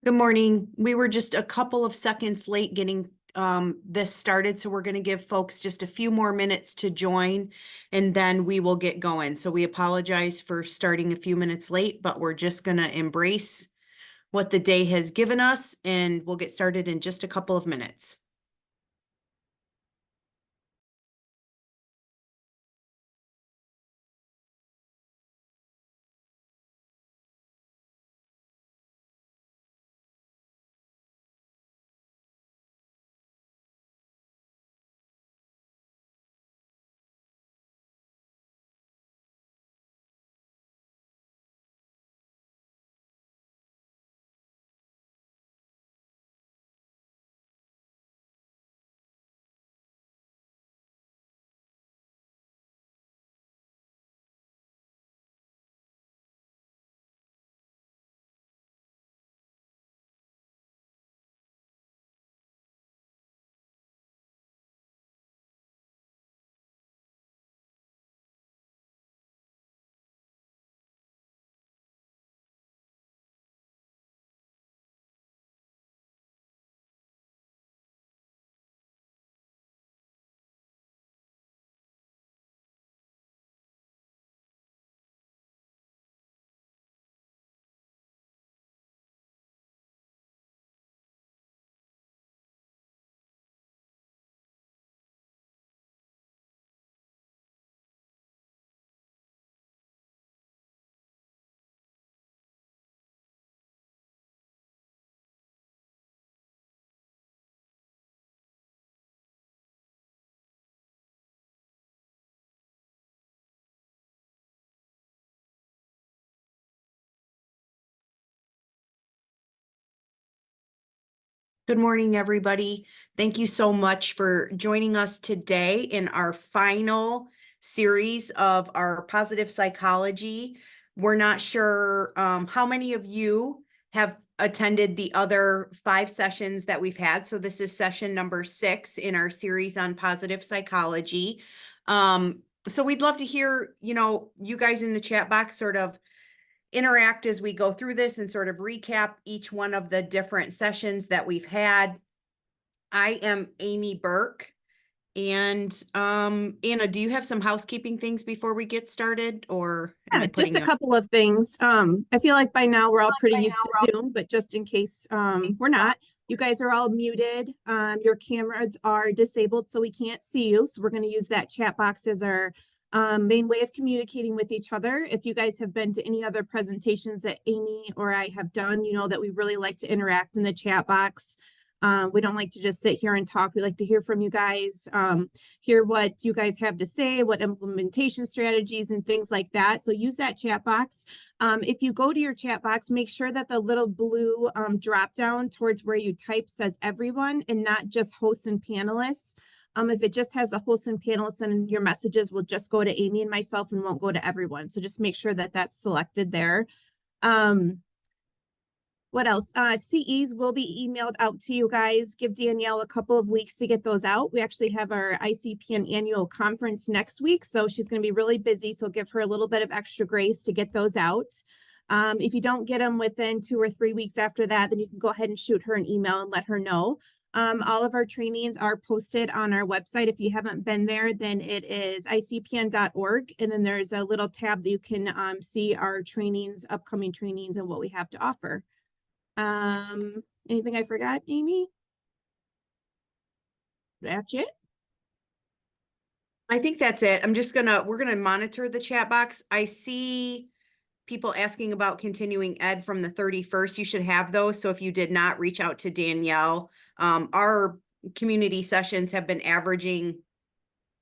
Good morning. We were just a couple of seconds late getting this started, so we're going to give folks just a few more minutes to join, and then we will get going. So we apologize for starting a few minutes late, but we're just going to embrace what the day has given us, and we'll get started in just a couple of minutes. Good morning, everybody. Thank you so much for joining us today in our final series of our positive psychology. We're not sure how many of you have attended the other 5 sessions that we've had. So this is session number 6 in our series on positive psychology. So we'd love to hear, you guys in the chat box sort of interact as we go through this and sort of recap each one of the different sessions that we've had. I am Amy Burke. And Anna, do you have some housekeeping things before we get started, or am I Just putting a couple of things. I feel like by now we're all pretty used to Zoom, but just in case we're not, you guys are all muted. Your cameras are disabled, so we can't see you. So we're going to use that chat box as our main way of communicating with each other. If you guys have been to any other presentations that Amy or I have done, you know that we really like to interact in the chat box. We don't like to just sit here and talk. We like to hear from you guys, hear what you guys have to say, what implementation strategies and things like that. So use that chat box. If you go to your chat box, make sure that the little blue drop down towards where you type says everyone and not just hosts and panelists. If it just has a host and panelists, then your messages will just go to Amy and myself and won't go to everyone. So just make sure that that's selected there. What else? CEs will be emailed out to you guys. Give Danielle a couple of weeks to get those out. We actually have our ICPN annual conference next week, so she's going to be really busy. So give her a little bit of extra grace to get those out. If you don't get them within 2 or 3 weeks after that, then you can go ahead and shoot her an email and let her know. All of our trainings are posted on our website. If you haven't been there, then it is icpn.org. And then there's a little tab that you can see our trainings, upcoming trainings, and what we have to offer. Anything I forgot, Amy? That's it? I think that's it. We're gonna monitor the chat box. I see people asking about continuing ed from the 31st. You should have those. So if you did not, reach out to Danielle. Our community sessions have been averaging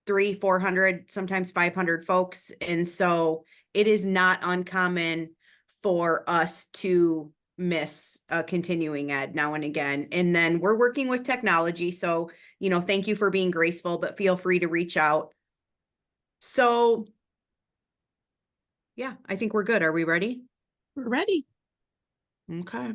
300-400, sometimes 500 folks. And so it is not uncommon for us to miss continuing ed now and again. And then we're working with technology. So, thank you for being graceful, but feel free to reach out. So yeah, I think we're good. Are we ready? We're ready. Okay.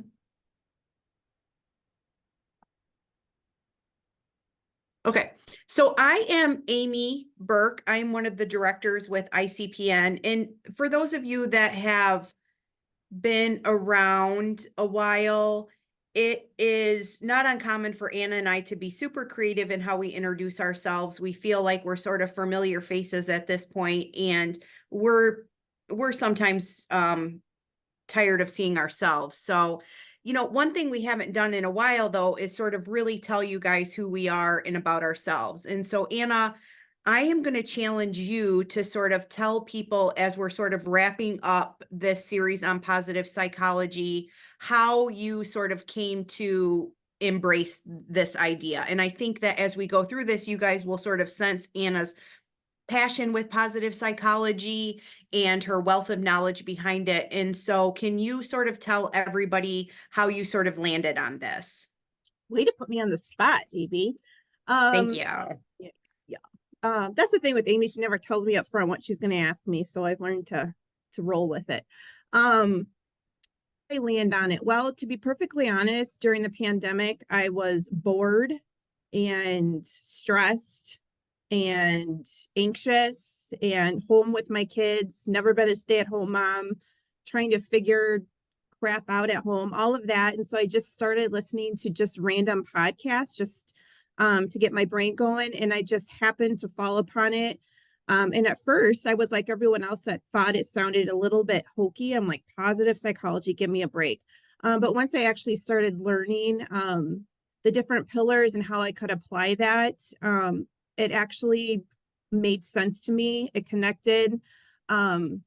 Okay, so I am Amy Burke. I'm one of the directors with ICPN. And for those of you that have been around a while, it is not uncommon for Anna and I to be super creative in how we introduce ourselves. We feel like we're sort of familiar faces at this point, and we're we're sometimes tired of seeing ourselves. So, one thing we haven't done in a while though is sort of really tell you guys who we are and about ourselves. And so, Anna, I am going to challenge you to sort of tell people as we're sort of wrapping up this series on positive psychology, how you sort of came to embrace this idea. And I think that as we go through this, you guys will sort of sense Anna's passion with positive psychology and her wealth of knowledge behind it. And so, can you sort of tell everybody how you sort of landed on this? Way to put me on the spot, Amy. Thank Um, you. yeah, yeah. That's the thing with Amy. She never tells me up front what she's going to ask me, so I've learned to roll with it. Um, I land on it. Well, to be perfectly honest, during the pandemic, I was bored and stressed and anxious and home with my kids, never been a stay-at-home mom, trying to figure crap out at home, all of that. And so I just started listening to just random podcasts just to get my brain going. And I just happened to fall upon it. And at first, I was like everyone else that thought it sounded a little bit hokey. I'm like, positive psychology, give me a break. But once I actually started learning the different pillars and how I could apply that, it actually made sense to me. It connected. I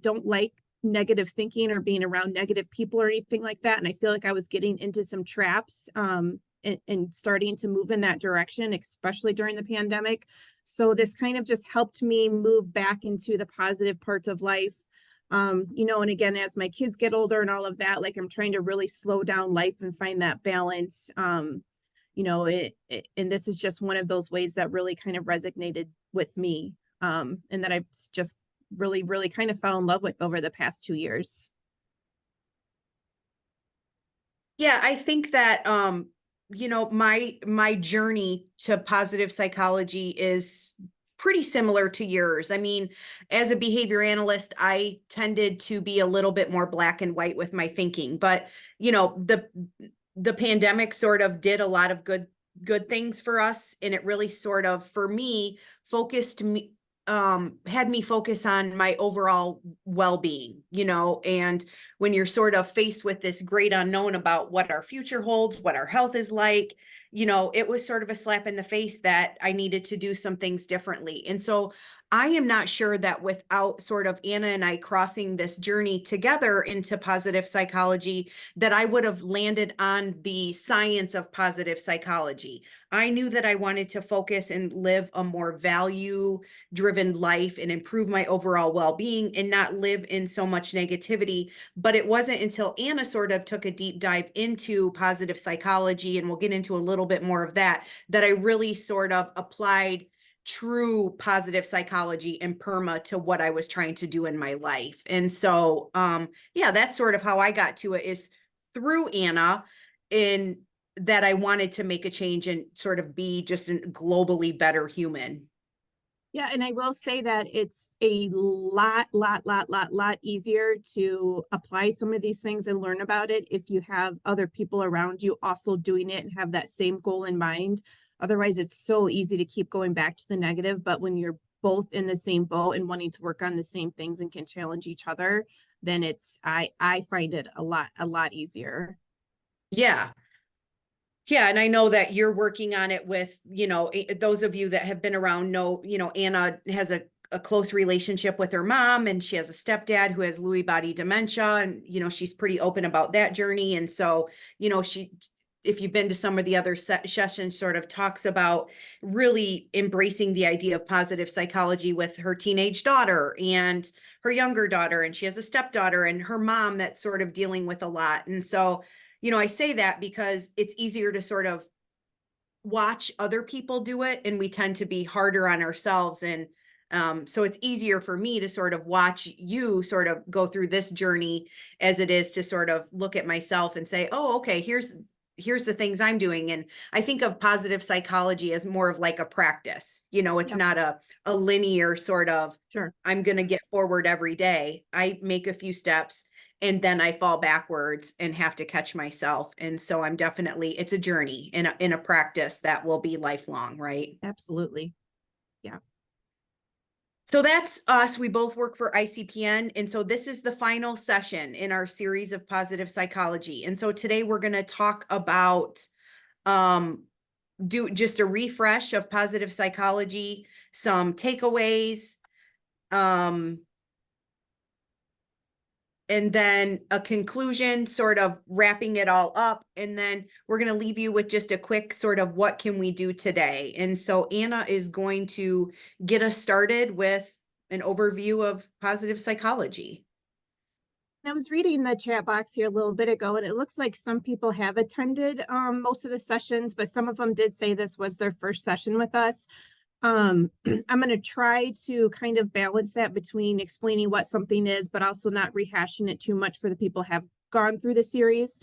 don't like negative thinking or being around negative people or anything like that. And I feel like I was getting into some traps and starting to move in that direction, especially during the pandemic. So this kind of just helped me move back into the positive parts of life. And again, as my kids get older and all of that, like I'm trying to really slow down life and find that balance. And this is just one of those ways that really kind of resonated with me. And that I just really, really kind of fell in love with over the past 2 years. Yeah, I think that my journey to positive psychology is pretty similar to yours. I mean, as a behavior analyst, I tended to be a little bit more black and white with my thinking, but the pandemic sort of did a lot of good things for us, and it really sort of, for me, focused me had me focus on my overall well-being, and when you're sort of faced with this great unknown about what our future holds, what our health is like, it was sort of a slap in the face that I needed to do some things differently. And so I am not sure that without sort of Anna and I crossing this journey together into positive psychology, that I would have landed on the science of positive psychology. I knew that I wanted to focus and live a more value driven life and improve my overall well-being and not live in so much negativity. But it wasn't until Anna sort of took a deep dive into positive psychology, and we'll get into a little bit more of that, that I really sort of applied true positive psychology and PERMA to what I was trying to do in my life. And so, yeah, that's sort of how I got to it, is through Anna, in that I wanted to make a change and sort of be just a globally better human. Yeah, and I will say that it's a lot easier to apply some of these things and learn about it if you have other people around you also doing it and have that same goal in mind. Otherwise, it's so easy to keep going back to the negative. But when you're both in the same boat and wanting to work on the same things and can challenge each other, then I find it a lot easier. Yeah. Yeah, and I know that you're working on it with, those of you that have been around know, Anna has a close relationship with her mom, and she has a stepdad who has Lewy body dementia, and, she's pretty open about that journey. And so, if you've been to some of the other sessions, sort of talks about really embracing the idea of positive psychology with her teenage daughter and her younger daughter, and she has a stepdaughter and her mom that's sort of dealing with a lot. And so, I say that because it's easier to sort of watch other people do it, and we tend to be harder on ourselves. And so it's easier for me to sort of watch you sort of go through this journey as it is to sort of look at myself and say, oh, okay, here's the things I'm doing. And I think of positive psychology as more of like a practice. It's Yeah, not a linear sort of, sure. I'm going to get forward every day. I make a few steps, and then I fall backwards and have to catch myself. And so I'm definitely, it's a journey in a practice that will be lifelong, right? Absolutely. Yeah. So that's us. We both work for ICPN. And so this is the final session in our series of positive psychology. And so today we're going to talk about do just a refresh of positive psychology, some takeaways, and then a conclusion, sort of wrapping it all up. And then we're going to leave you with just a quick sort of what can we do today. And so Anna is going to get us started with an overview of positive psychology. I was reading the chat box here a little bit ago, and it looks like some people have attended most of the sessions, but some of them did say this was their first session with us. I'm going to try to kind of balance that between explaining what something is, but also not rehashing it too much for the people who have gone through the series.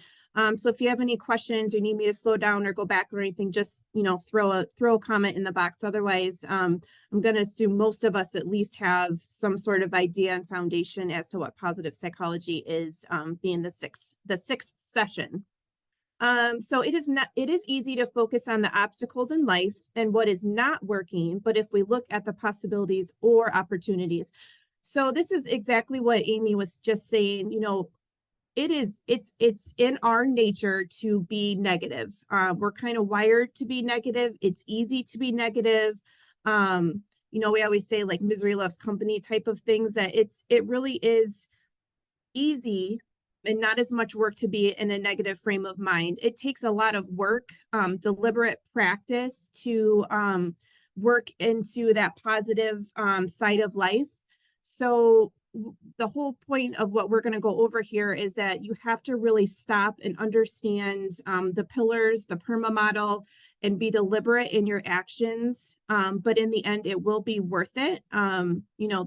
So if you have any questions or need me to slow down or go back or anything, just, throw a comment in the box. Otherwise, I'm going to assume most of us at least have some sort of idea and foundation as to what positive psychology is, being the sixth session. So it is easy to focus on the obstacles in life and what is not working, but if we look at the possibilities or opportunities. So this is exactly what Amy was just saying. It's in our nature to be negative. We're kind of wired to be negative. It's easy to be negative. We always say like misery loves company type of things, that it really is easy and not as much work to be in a negative frame of mind. It takes a lot of work, deliberate practice to work into that positive side of life. So the whole point of what we're going to go over here is that you have to really stop and understand the pillars, the PERMA model, and be deliberate in your actions. But in the end, it will be worth it.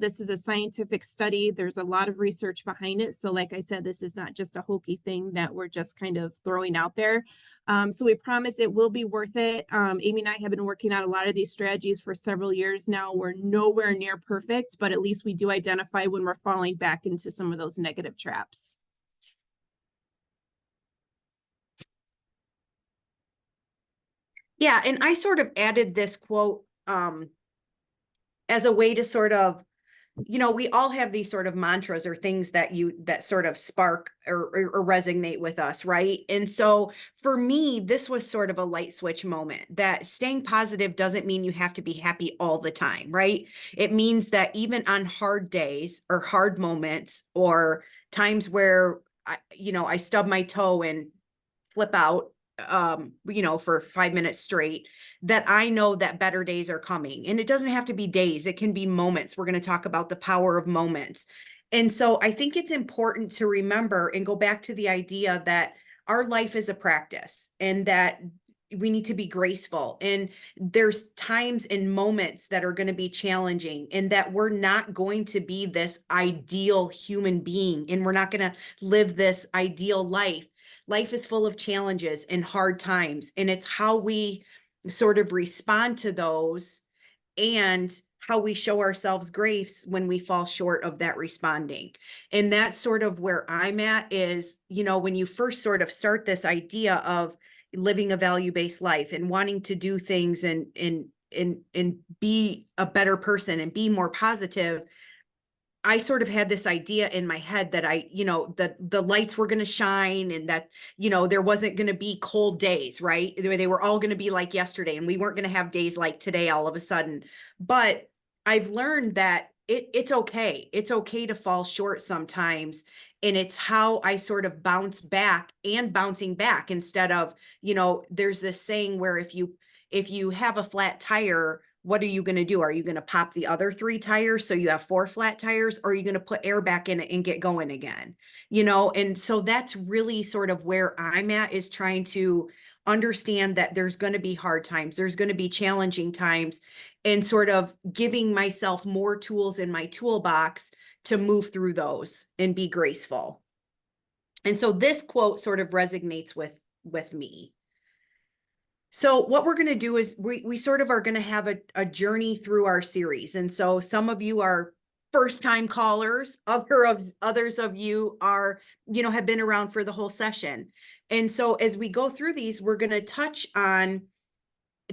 This is a scientific study. There's a lot of research behind it. So like I said, this is not just a hokey thing that we're just kind of throwing out there. So we promise it will be worth it. Amy and I have been working on a lot of these strategies for several years now. We're nowhere near perfect, but at least we do identify when we're falling back into some of those negative traps. Yeah, and I sort of added this quote as a way to sort of, we all have these sort of mantras or things that sort of spark or resonate with us, right? And so for me, this was sort of a light switch moment, that staying positive doesn't mean you have to be happy all the time, right? It means that even on hard days or hard moments or times where I stub my toe and flip out, for 5 minutes straight, that I know that better days are coming. And it doesn't have to be days, it can be moments. We're going to talk about the power of moments. And so I think it's important to remember and go back to the idea that our life is a practice and that we need to be graceful. And there's times and moments that are going to be challenging, and that we're not going to be this ideal human being, and we're not going to live this ideal life. Life is full of challenges and hard times, and it's how we sort of respond to those and how we show ourselves grace when we fall short of that responding. And that's sort of where I'm at is, when you first sort of start this idea of living a value-based life and wanting to do things and be a better person and be more positive, I sort of had this idea in my head that the lights were going to shine, and that, there wasn't going to be cold days, right? They were all going to be like yesterday, and we weren't going to have days like today all of a sudden. But I've learned that it's okay. It's okay to fall short sometimes. And it's how I sort of bounce back and bouncing back instead of, there's this saying where if you have a flat tire, what are you going to do? Are you going to pop the other 3 tires so you have 4 flat tires, or are you going to put air back in it and get going again? And so that's really sort of where I'm at, is trying to understand that there's going to be hard times, there's going to be challenging times, and sort of giving myself more tools in my toolbox to move through those and be graceful. And so this quote sort of resonates with me. So what we're going to do is we sort of are going to have a journey through our series. And so some of you are first time callers. Others of you are, have been around for the whole session. And so as we go through these, we're going to touch on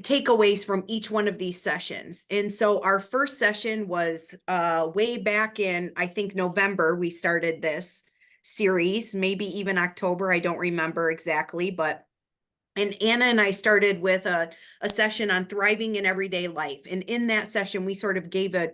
takeaways from each one of these sessions. And so our first session was way back in, I think, November, we started this series, maybe even October. I don't remember exactly, and Anna and I started with a session on thriving in everyday life. And in that session, we sort of gave a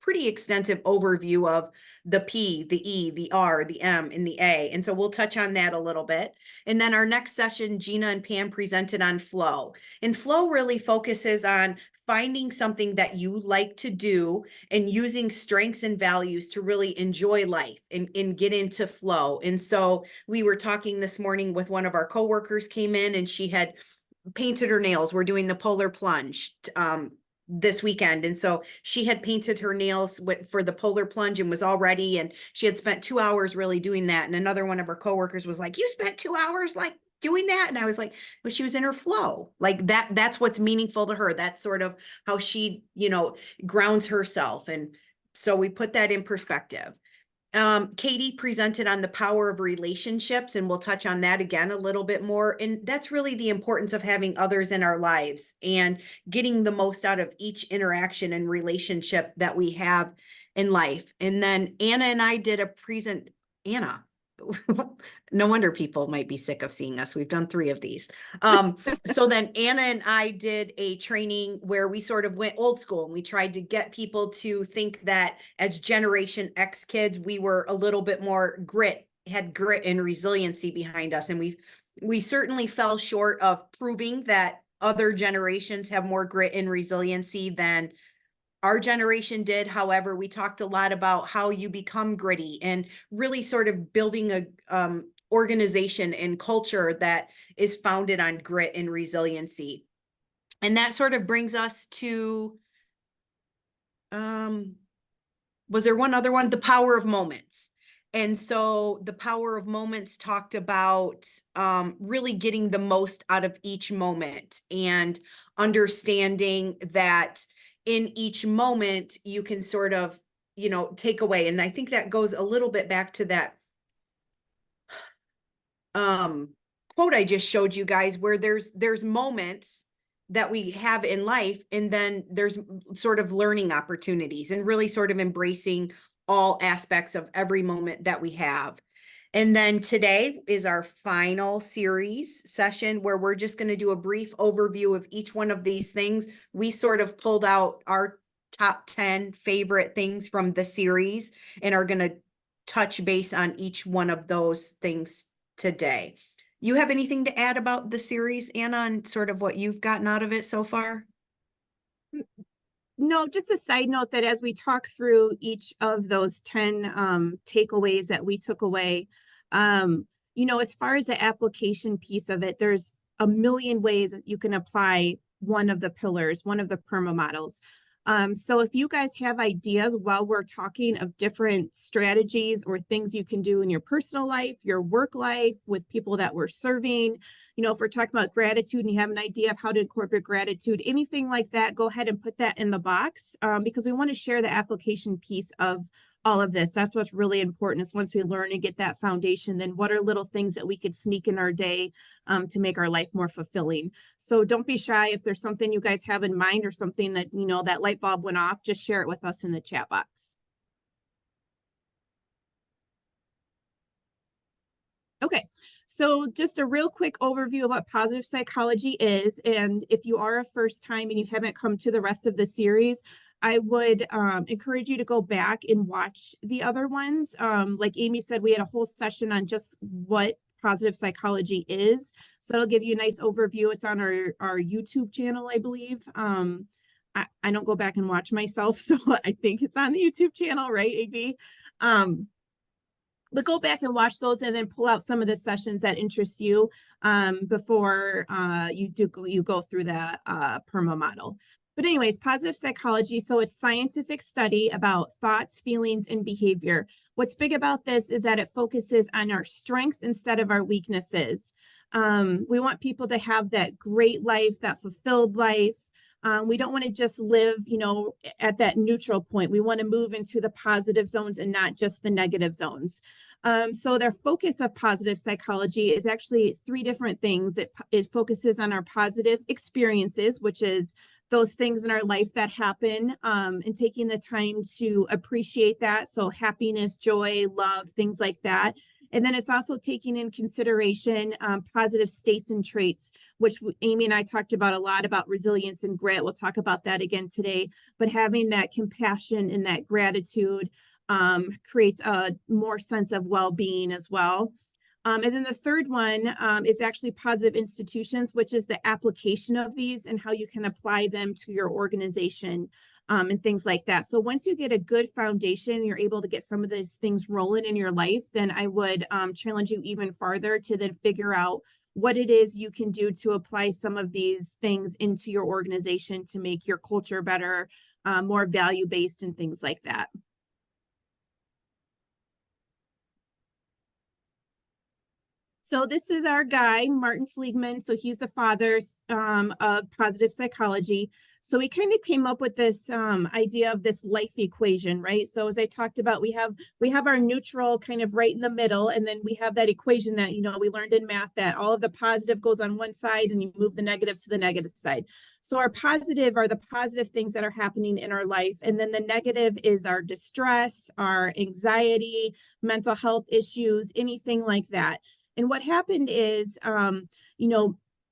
pretty extensive overview of the P, the E, the R, the M, and the A. And so we'll touch on that a little bit. And then our next session, Gina and Pam presented on flow. And flow really focuses on finding something that you like to do and using strengths and values to really enjoy life and get into flow. And so we were talking this morning with one of our coworkers came in and she had painted her nails. We're doing the polar plunge this weekend. And so she had painted her nails for the polar plunge and was all ready. And she had spent 2 hours really doing that. And another one of her coworkers was like, you spent 2 hours like doing that? And I was like, well, she was in her flow. Like that's what's meaningful to her. That's sort of how she, grounds herself. And so we put that in perspective. Katie presented on the power of relationships, and we'll touch on that again a little bit more. And that's really the importance of having others in our lives and getting the most out of each interaction and relationship that we have in life. And then Anna and I did Anna. No wonder people might be sick of seeing us. We've done 3 of these. So then Anna and I did a training where we sort of went old school and we tried to get people to think that as Generation X kids, we were a little bit more had grit and resiliency behind us. And we certainly fell short of proving that other generations have more grit and resiliency than our generation did. However, we talked a lot about how you become gritty and really sort of building a organization and culture that is founded on grit and resiliency. And that sort of brings us to, was there one other one? The power of moments. And so the power of moments talked about really getting the most out of each moment and understanding that in each moment you can sort of, take away. And I think that goes a little bit back to that quote I just showed you guys, where there's moments that we have in life, and then there's sort of learning opportunities and really sort of embracing all aspects of every moment that we have. And then today is our final series session where we're just going to do a brief overview of each one of these things. We sort of pulled out our top 10 favorite things from the series and are going to touch base on each one of those things today. You have anything to add about the series, Anna, and sort of what you've gotten out of it so far? No, just a side note that as we talk through each of those 10 takeaways that we took away, as far as the application piece of it, there's a million ways that you can apply one of the pillars, one of the PERMA models. So if you guys have ideas while we're talking of different strategies or things you can do in your personal life, your work life, with people that we're serving, if we're talking about gratitude and you have an idea of how to incorporate gratitude, anything like that, go ahead and put that in the box because we want to share the application piece of all of this. That's what's really important, is once we learn and get that foundation, then what are little things that we could sneak in our day to make our life more fulfilling. So don't be shy. If there's something you guys have in mind or something that, that light bulb went off, just share it with us in the chat box. Okay, so just a real quick overview of what positive psychology is. And if you are a first time and you haven't come to the rest of the series, I would encourage you to go back and watch the other ones. Like Amy said, we had a whole session on just what positive psychology is. So that'll give you a nice overview. It's on our YouTube channel, I believe. I don't go back and watch myself, so I think it's on the YouTube channel, right, AB? But go back and watch those and then pull out some of the sessions that interest you before you go through the PERMA model. But anyways, positive psychology. So it's scientific study about thoughts, feelings, and behavior. What's big about this is that it focuses on our strengths instead of our weaknesses. We want people to have that great life, that fulfilled life, We don't want to just live, at that neutral point. We want to move into the positive zones and not just the negative zones. So their focus of positive psychology is actually three different things. It focuses on our positive experiences, which is those things in our life that happen, and taking the time to appreciate that. So happiness, joy, love, things like that. And then it's also taking in consideration positive states and traits, which Amy and I talked about a lot, about resilience and grit. We'll talk about that again today. But having that compassion and that gratitude creates a more sense of well-being as well. And then the third one is actually positive institutions, which is the application of these and how you can apply them to your organization and things like that. So once you get a good foundation, you're able to get some of these things rolling in your life, then I would challenge you even farther to then figure out what it is you can do to apply some of these things into your organization to make your culture better, more value-based and things like that. So this is our guy, Martin Seligman. So he's the father of positive psychology. So we kind of came up with this idea of this life equation, right? So as I talked about, we have our neutral kind of right in the middle, and then we have that equation that we learned in math, that all of the positive goes on one side and you move the negative to the negative side. So our positive are the positive things that are happening in our life, and then the negative is our distress, our anxiety, mental health issues, anything like that. And what happened is,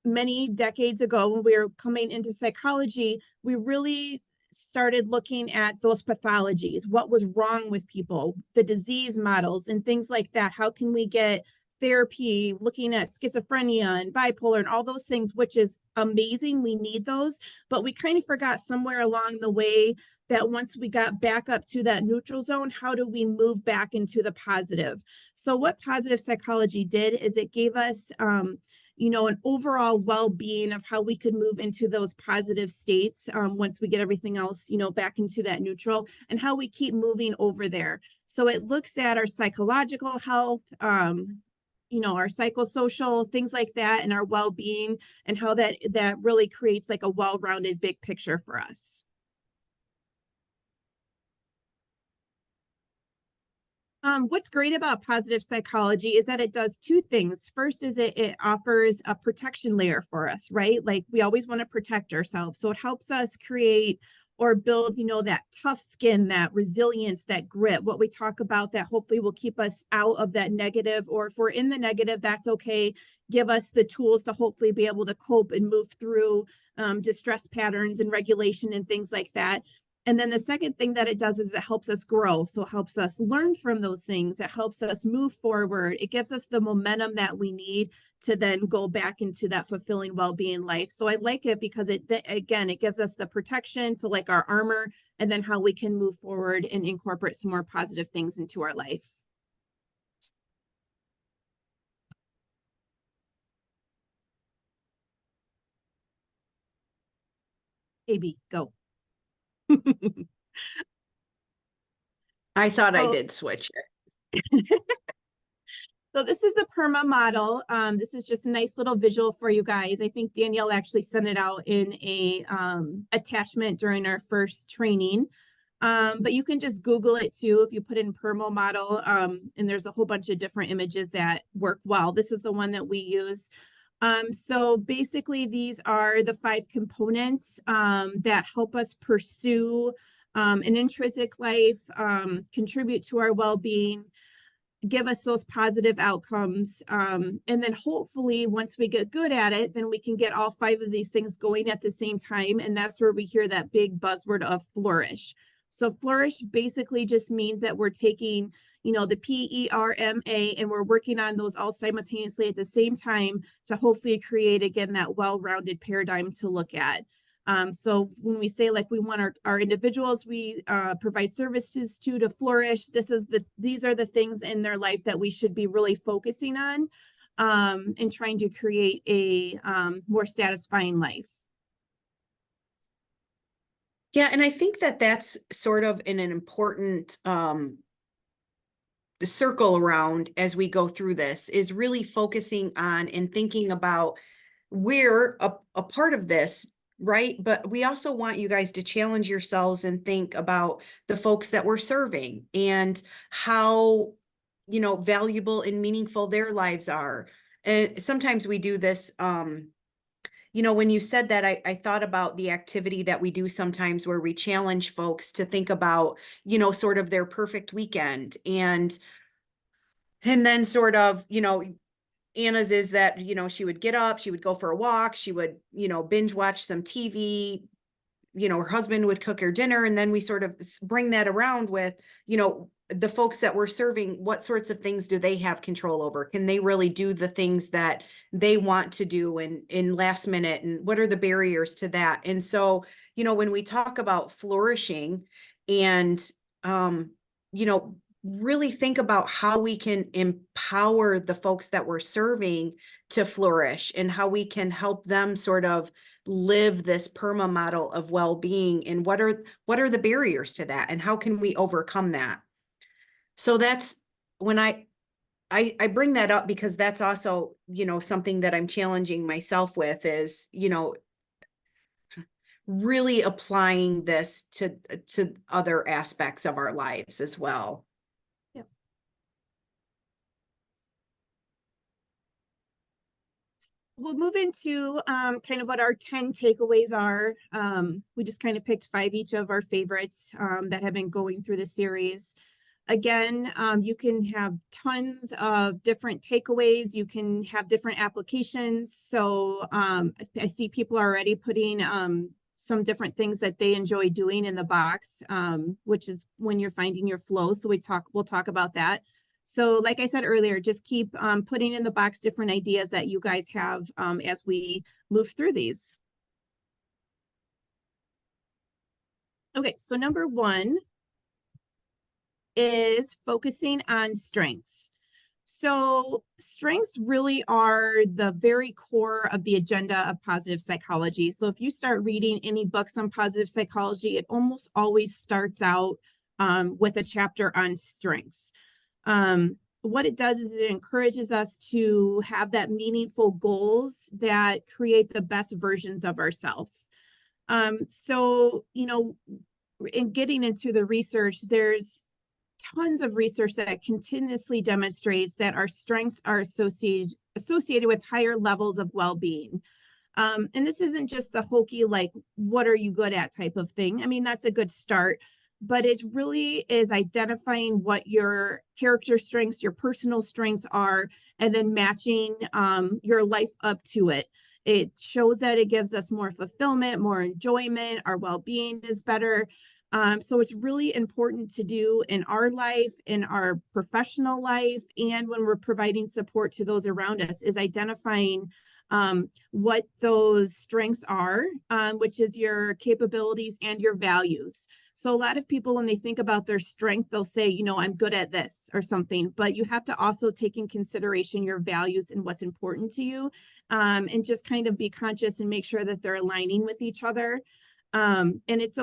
many decades ago when we were coming into psychology, we really started looking at those pathologies, what was wrong with people, the disease models and things like that. How can we get therapy looking at schizophrenia and bipolar and all those things, which is amazing. We need those, but we kind of forgot somewhere along the way that once we got back up to that neutral zone, how do we move back into the positive? So what positive psychology did is it gave us, an overall well-being of how we could move into those positive states once we get everything else, back into that neutral, and how we keep moving over there. So it looks at our psychological health, our psychosocial, things like that, and our well-being, and how that really creates like a well-rounded big picture for us. What's great about positive psychology is that it does two things. First is it offers a protection layer for us, right? Like we always want to protect ourselves. So it helps us create or build, that tough skin, that resilience, that grit, what we talk about that hopefully will keep us out of that negative, or if we're in the negative, that's okay. Give us the tools to hopefully be able to cope and move through distress patterns and regulation and things like that. And then the second thing that it does is it helps us grow. So it helps us learn from those things. It helps us move forward. It gives us the momentum that we need to then go back into that fulfilling well-being life. So I like it because it gives us the protection, so like our armor, and then how we can move forward and incorporate some more positive things into our life. AB, go. I thought I did switch it. So this is the PERMA model. This is just a nice little visual for you guys. I think Danielle actually sent it out in a attachment during our first training. But you can just Google it too if you put in PERMA model. And there's a whole bunch of different images that work well. This is the one that we use. So basically, these are the 5 components that help us pursue an intrinsic life, contribute to our well-being, give us those positive outcomes. And then hopefully once we get good at it, then we can get all 5 of these things going at the same time. And that's where we hear that big buzzword of flourish. So flourish basically just means that we're taking, the PERMA, and we're working on those all simultaneously at the same time to hopefully create, again, that well-rounded paradigm to look at. So when we say like we want our individuals we provide services to flourish, these are the things in their life that we should be really focusing on and trying to create a more satisfying life. Yeah, and I think that that's sort of an important the circle around as we go through this is really focusing on and thinking about we're a part of this right? But we also want you guys to challenge yourselves and think about the folks that we're serving and how, valuable and meaningful their lives are. And sometimes we do this, when you said that, I thought about the activity that we do sometimes where we challenge folks to think about, sort of their perfect weekend. And then sort of, Anna's is that, she would get up, she would go for a walk, she would, binge watch some TV, her husband would cook her dinner, and then we sort of bring that around with, the folks that we're serving, what sorts of things do they have control over? Can they really do the things that they want to do in last minute? And what are the barriers to that? And so, when we talk about flourishing and, um, you know, really think about how we can empower the folks that we're serving to flourish and how we can help them sort of live this perma model of well-being, and what are the barriers to that and how can we overcome that. So that's when I bring that up because that's also, something that I'm challenging myself with is, really applying this to other aspects of our lives as well. Yep. We'll move into kind of what our 10 takeaways are. We just kind of picked 5 each of our favorites that have been going through the series. Again, you can have tons of different takeaways. You can have different applications. So I see people are already putting some different things that they enjoy doing in the box, which is when you're finding your flow. So we'll talk about that. So like I said earlier, just keep putting in the box different ideas that you guys have as we move through these. Okay, so number 1 is focusing on strengths. So strengths really are the very core of the agenda of positive psychology. So if you start reading any books on positive psychology, it almost always starts out with a chapter on strengths. What it does is it encourages us to have that meaningful goals that create the best versions of ourselves. So, in getting into the research, there's tons of research that continuously demonstrates that our strengths are associated with higher levels of well-being. And this isn't just the hokey, like, what are you good at type of thing. I mean, that's a good start, but it really is identifying what your character strengths, your personal strengths are, and then matching your life up to it. It shows that it gives us more fulfillment, more enjoyment, our well-being is better. So it's really important to do in our life, in our professional life, and when we're providing support to those around us, is identifying what those strengths are, which is your capabilities and your values. So a lot of people, when they think about their strength, they'll say, I'm good at this or something, but you have to also take in consideration your values and what's important to you, and just kind of be conscious and make sure that they're aligning with each other. And it's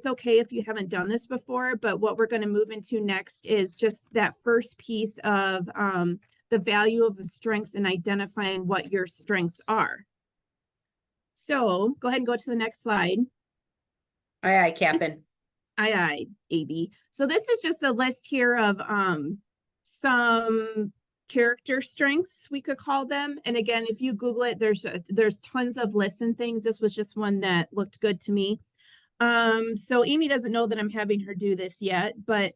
okay if you haven't done this before, but what we're going to move into next is just that first piece of the value of strengths and identifying what your strengths are. So go ahead and go to the next slide. Aye, Captain. Aye, AB. So this is just a list here of some character strengths, we could call them. And again, if you Google it, there's tons of lists and things. This was just one that looked good to me. So Amy doesn't know that I'm having her do this yet, but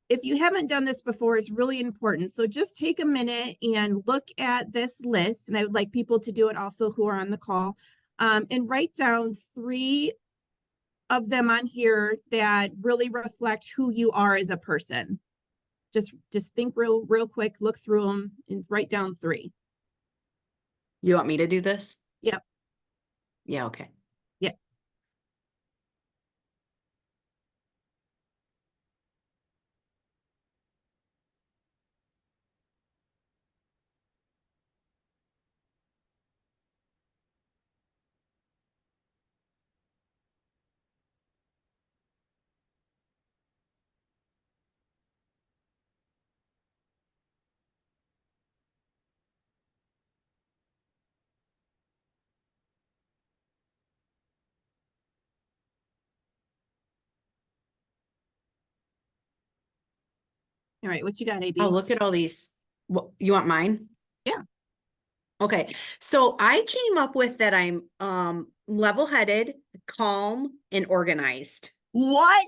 if you haven't done this before, it's really important. So just take a minute and look at this list. And I would like people to do it also who are on the call, and write down 3 of them on here that really reflect who you are as a person. Just think real quick, look through them and write down 3. You want me to do this? Yep. Yeah, okay. Yep. All right, what you got, Oh, AB? look at all these. What, you want mine? Yeah. Okay. So I came up with that I'm level-headed, calm, and organized. What?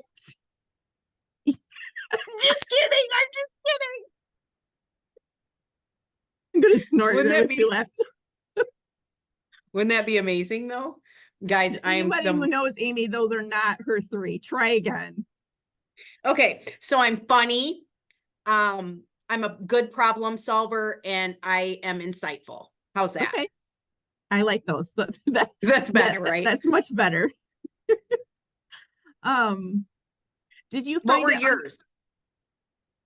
Just kidding. I'm just kidding. I'm gonna snort. Wouldn't That that makes me be laugh. wouldn't that be amazing though? Guys, I am Anybody who the knows Amy, those are not her three. Try again. okay, so I'm funny. I'm a good problem solver and I am insightful. How's that? Okay, I like those. That's better, right? That's much better. Um, did you What find were it on? yours?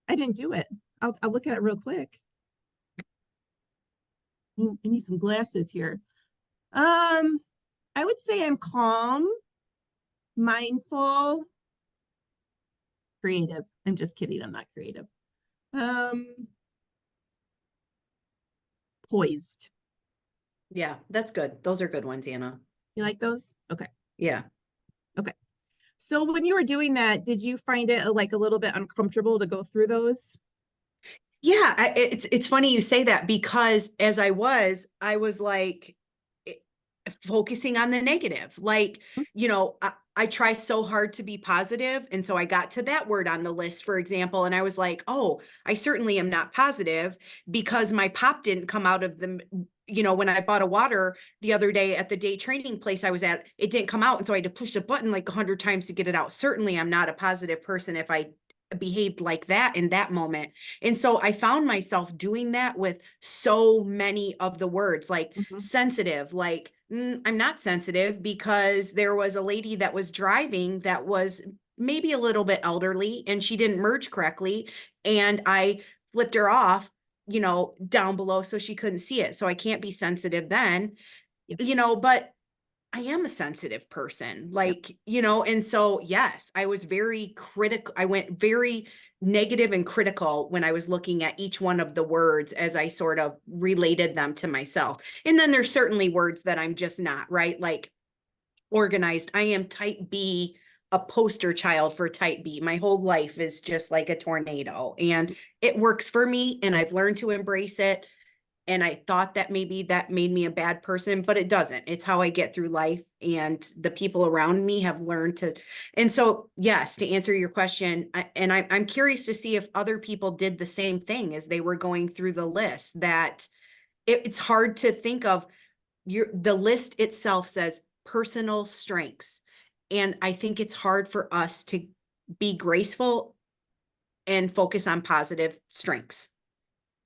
I didn't do it. I'll look at it real quick. I need some glasses here. Um, I would say I'm calm, mindful, creative. I'm just kidding. I'm not creative. Um, poised. Yeah, that's good. Those are good ones, Anna. You like those? Okay. Yeah. Okay. So when you were doing that, did you find it like a little bit uncomfortable to go through those? Yeah, it's funny you say that because as I was like eh, focusing on the negative. Like, I try so hard to be positive, and so I got to that word on the list, for example, and I was like, "Oh, I certainly am not positive because my pop didn't come out of the when I bought a water the other day at the day training place I was at, it didn't come out, and so I had to push the button like 100 times to get it out. Certainly, I'm not a positive person if I behaved like that in that moment. And so I found myself doing that with so many of the words, like Mhm. sensitive, like I'm not sensitive because there was a lady that was driving that was maybe a little bit elderly and she didn't merge correctly. And I flipped her off, down below so she couldn't see it. So I can't be sensitive then, Yep. but I am a sensitive person, Yep. and so, yes, I was very critical. I went very negative and critical when I was looking at each one of the words as I sort of related them to myself. And then there's certainly words that I'm just not, right? Like organized. I am type B, a poster child for type B. My whole life is just like a tornado and it works for me and I've learned to embrace it, and I thought that maybe that made me a bad person, but it doesn't. It's how I get through life, and the people around me have learned to. And so, yes, to answer your question, I'm curious to see if other people did the same thing as they were going through the list. That it's hard to think of the list itself says personal strengths, and I think it's hard for us to be graceful and focus on positive strengths.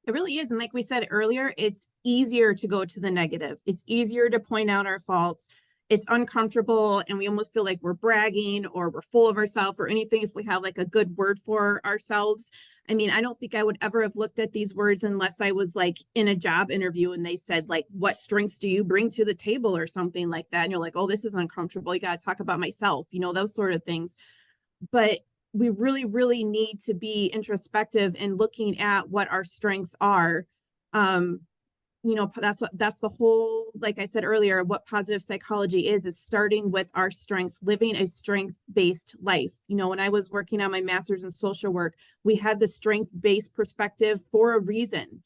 It really is. And like we said earlier, it's easier to go to the negative. It's easier to point out our faults. It's uncomfortable and we almost feel like we're bragging or we're full of ourselves or anything if we have like a good word for ourselves. I mean, I don't think I would ever have looked at these words unless I was like in a job interview and they said like, what strengths do you bring to the table or something like that? And you're like, oh, this is uncomfortable. You got to talk about myself, those sort of things. But we really, really need to be introspective and looking at what our strengths are. Um, that's the whole, like I said earlier, what positive psychology is starting with our strengths, living a strength-based life. When I was working on my master's in social work, we had the strength-based perspective for a reason.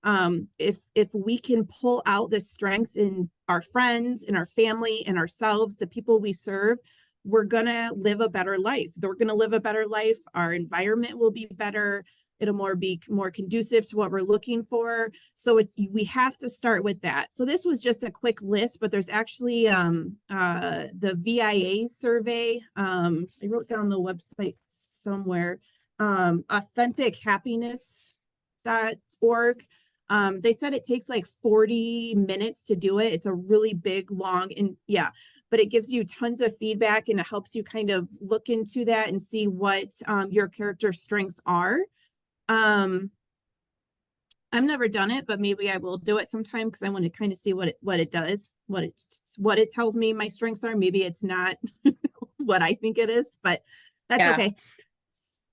If we can pull out the strengths in our friends, in our family, in ourselves, the people we serve, we're gonna live a better life. We're gonna live a better life. Our environment will be better. It'll be more conducive to what we're looking for. So we have to start with that. So this was just a quick list, but there's actually the VIA survey. I wrote down the website somewhere. Authentichappiness.org. They said it takes like 40 minutes to do it. It's a really big, long, and yeah, but it gives you tons of feedback and it helps you kind of look into that and see what your character strengths are. I've never done it, but maybe I will do it sometime because I want to kind of see what it does, what it tells me my strengths are. Maybe it's not what I think it is, but that's Yeah. okay.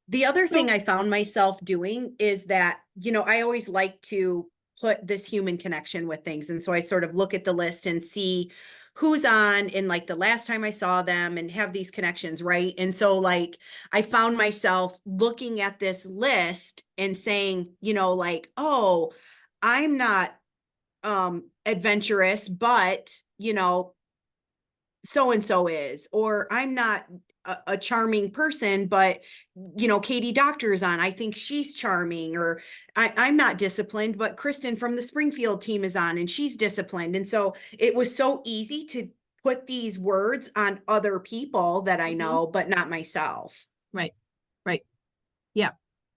The other thing So I found myself doing is that, I always like to put this human connection with things. And so I sort of look at the list and see who's on in like the last time I saw them and have these connections, right? And so like I found myself looking at this list and saying, like, oh, I'm not adventurous, but so and so is, or I'm not a charming person, but Katie Doctor is on. I think she's charming, or I'm not disciplined, but Kristen from the Springfield team is on and she's disciplined. And so it was so easy to put these words on other people that I know, but not myself. Right. Right. Yeah.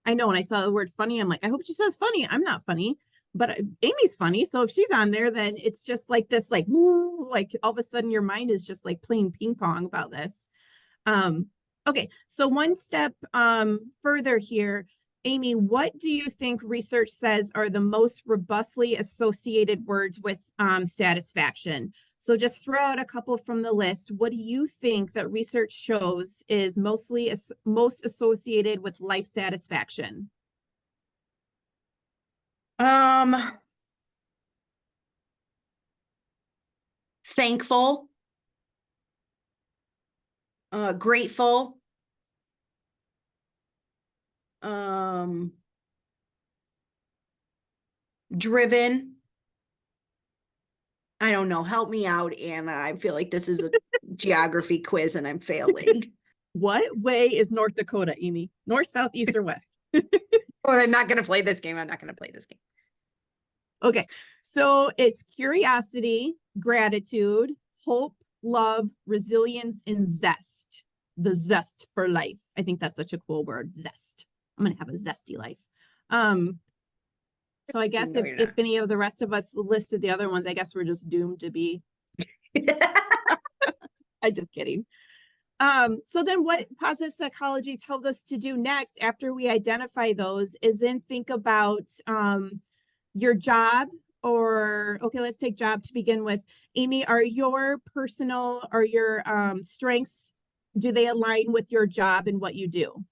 I know when I saw the word funny, I'm like, I hope she says funny. I'm not funny, but Amy's funny. So if she's on there, then it's just like this, like, woo, like all of a sudden your mind is just like playing ping pong about this. Okay, so one step further here, Amy, what do you think research says are the most robustly associated words with satisfaction? So just throw out a couple from the list. What do you think that research shows is most associated with life satisfaction? Thankful, grateful, driven. I don't know. Help me out, Anna. I feel like this is a geography quiz and I'm failing. What way is North Dakota, Amy? North, south, east, or west? Oh, I'm not going to play this game. I'm not going to play this game. Okay, so it's curiosity, gratitude, hope, love, resilience, and zest. The zest for life. I think that's such a cool word, zest. I'm gonna have a zesty life. So I guess No, if any of the rest of us listed the other ones, I guess we're just doomed to be. I'm just kidding. So then what positive psychology tells us to do next after we identify those is then think about your job, or okay, let's take job to begin with. Amy, are your personal or your strengths, do they align with your job and what you do?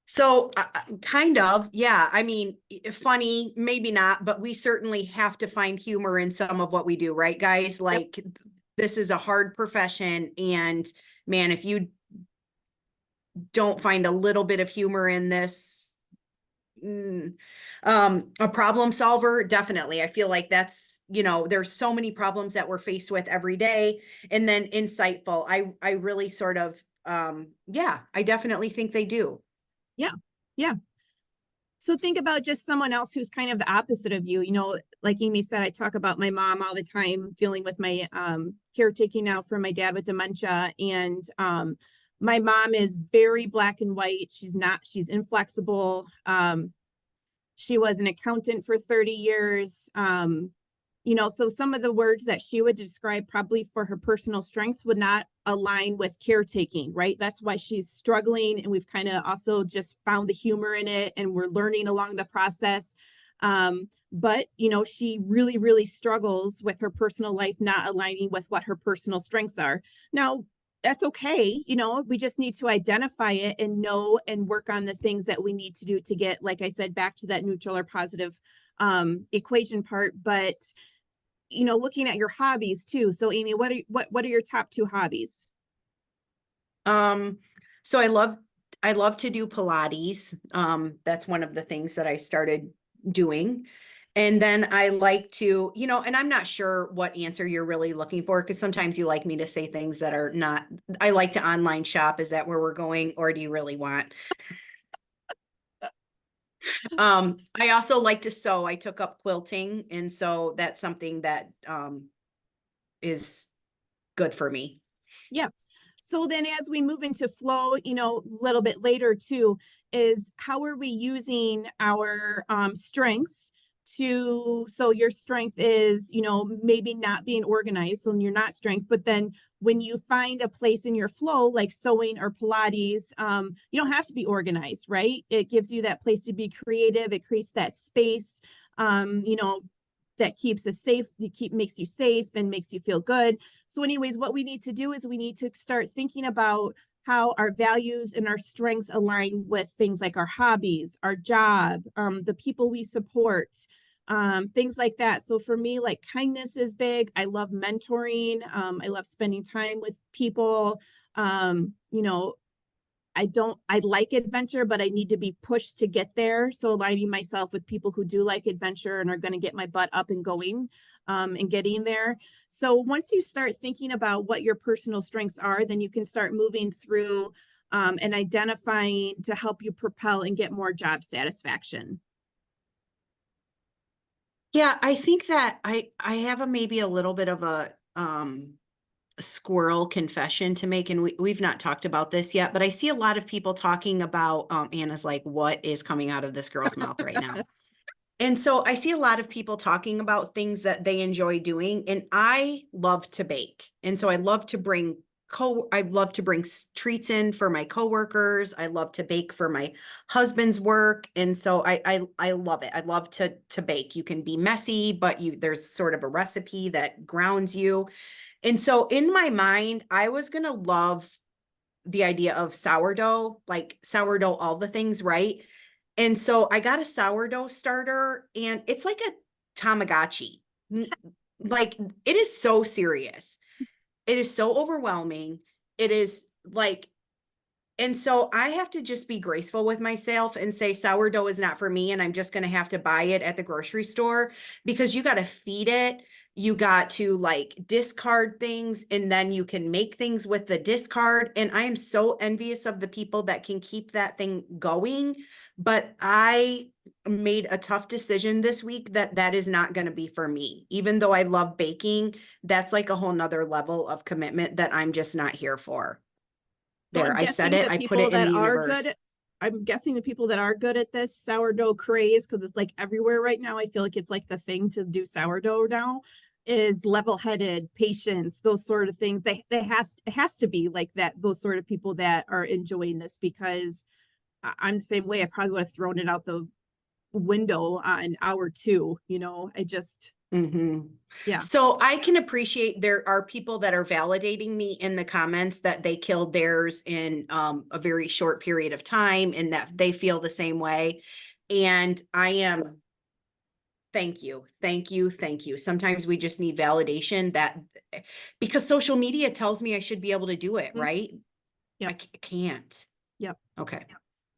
So kind of, yeah. I mean, funny, maybe not, but we certainly have to find humor in some of what we do, right, guys? Like this is a hard profession, and man, if you don't find a little bit of humor in this, a problem solver, definitely. I feel like that's, there's so many problems that we're faced with every day. And then insightful. I really sort of, yeah, I definitely think they do. Yeah. Yeah. So think about just someone else who's kind of the opposite of you. Like Amy said, I talk about my mom all the time, dealing with my caretaking now for my dad with dementia. And my mom is very black and white. She's inflexible. She was an accountant for 30 years. So some of the words that she would describe probably for her personal strengths would not align with caretaking, right? That's why she's struggling. And we've kind of also just found the humor in it and we're learning along the process. But she really, really struggles with her personal life not aligning with what her personal strengths are. Now, that's okay. We just need to identify it and know and work on the things that we need to do to get, like I said, back to that neutral or positive equation part. But looking at your hobbies too. So Amy, what are your top two hobbies? So I love to do Pilates. That's one of the things that I started doing. And then I like to, and I'm not sure what answer you're really looking for, because sometimes you like me to say things that are not, I like to online shop. Is that where we're going? Or do you really want? I also like to sew. I took up quilting. And so that's something that is good for me. Yeah. So then as we move into flow, a little bit later too, is how are we using our strengths so your strength is, maybe not being organized, so you're not strength, but then when you find a place in your flow, like sewing or Pilates, you don't have to be organized, right? It gives you that place to be creative. It creates that space, that keeps us safe, makes you safe and makes you feel good. So anyways, what we need to do is we need to start thinking about how our values and our strengths align with things like our hobbies, our job, the people we support, things like that. So for me, like kindness is big. I love mentoring. I love spending time with people. You know, I like adventure, but I need to be pushed to get there. So aligning myself with people who do like adventure and are going to get my butt up and going, and getting there. So once you start thinking about what your personal strengths are, then you can start moving through, and identifying to help you propel and get more job satisfaction. Yeah, I think that I have a maybe a little bit of a squirrel confession to make, and we've not talked about this yet, but I see a lot of people talking about Anna's like, what is coming out of this girl's mouth right now? And so I see a lot of people talking about things that they enjoy doing, and I love to bake. And so I love to bring treats in for my coworkers. I love to bake for my husband's work. And so I love it. I love to bake. You can be messy, but there's sort of a recipe that grounds you. And so in my mind, I was going to love the idea of sourdough, like sourdough, all the things, right? And so I got a sourdough starter, and it's like a Tamagotchi. Like, it is so serious. It is so overwhelming. It is like, and so I have to just be graceful with myself and say sourdough is not for me. And I'm just going to have to buy it at the grocery store, because you got to feed it. You got to like discard things, and then you can make things with the discard. And I am so envious of the people that can keep that thing going. But I made a tough decision this week that that is not going to be for me. Even though I love baking, that's like a whole nother level of commitment that I'm just not here for. So There, I said it, I put it in the universe. I'm guessing the people that are good at this sourdough craze, because it's like everywhere right now. I feel like it's like the thing to do sourdough now, is level-headed, patience, those sort of things. It has to be like that, those sort of people that are enjoying this, because I'm the same way. I probably would have thrown it out the window on hour two, I just, Mm-hmm. yeah. So I can appreciate there are people that are validating me in the comments that they killed theirs in a very short period of time, and that they feel the same way. And I am, thank you, thank you, thank you. Sometimes we just need validation, that because social media tells me I should be able to do it, Mm, right? yep. Can't. Yep. Okay.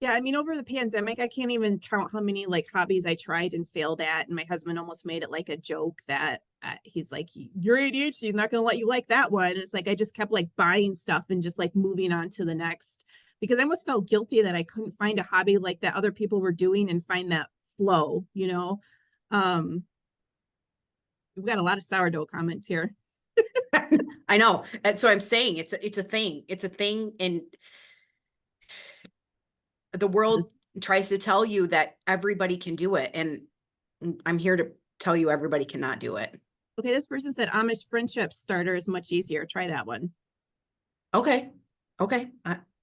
Yeah, I mean, over the pandemic, I can't even count how many like hobbies I tried and failed at. And my husband almost made it like a joke that he's like, your ADHD is not going to let you like that one. And it's like, I just kept like buying stuff and just like moving on to the next, because I almost felt guilty that I couldn't find a hobby like that other people were doing and find that flow. Um, we've got a lot of sourdough comments here. I know. And so I'm saying it's a thing. It's a thing, and the world This, tries to tell you that everybody can do it. And I'm here to tell you everybody cannot do it. okay, this person said Amish friendship starter is much easier. Try that one. Okay. Okay.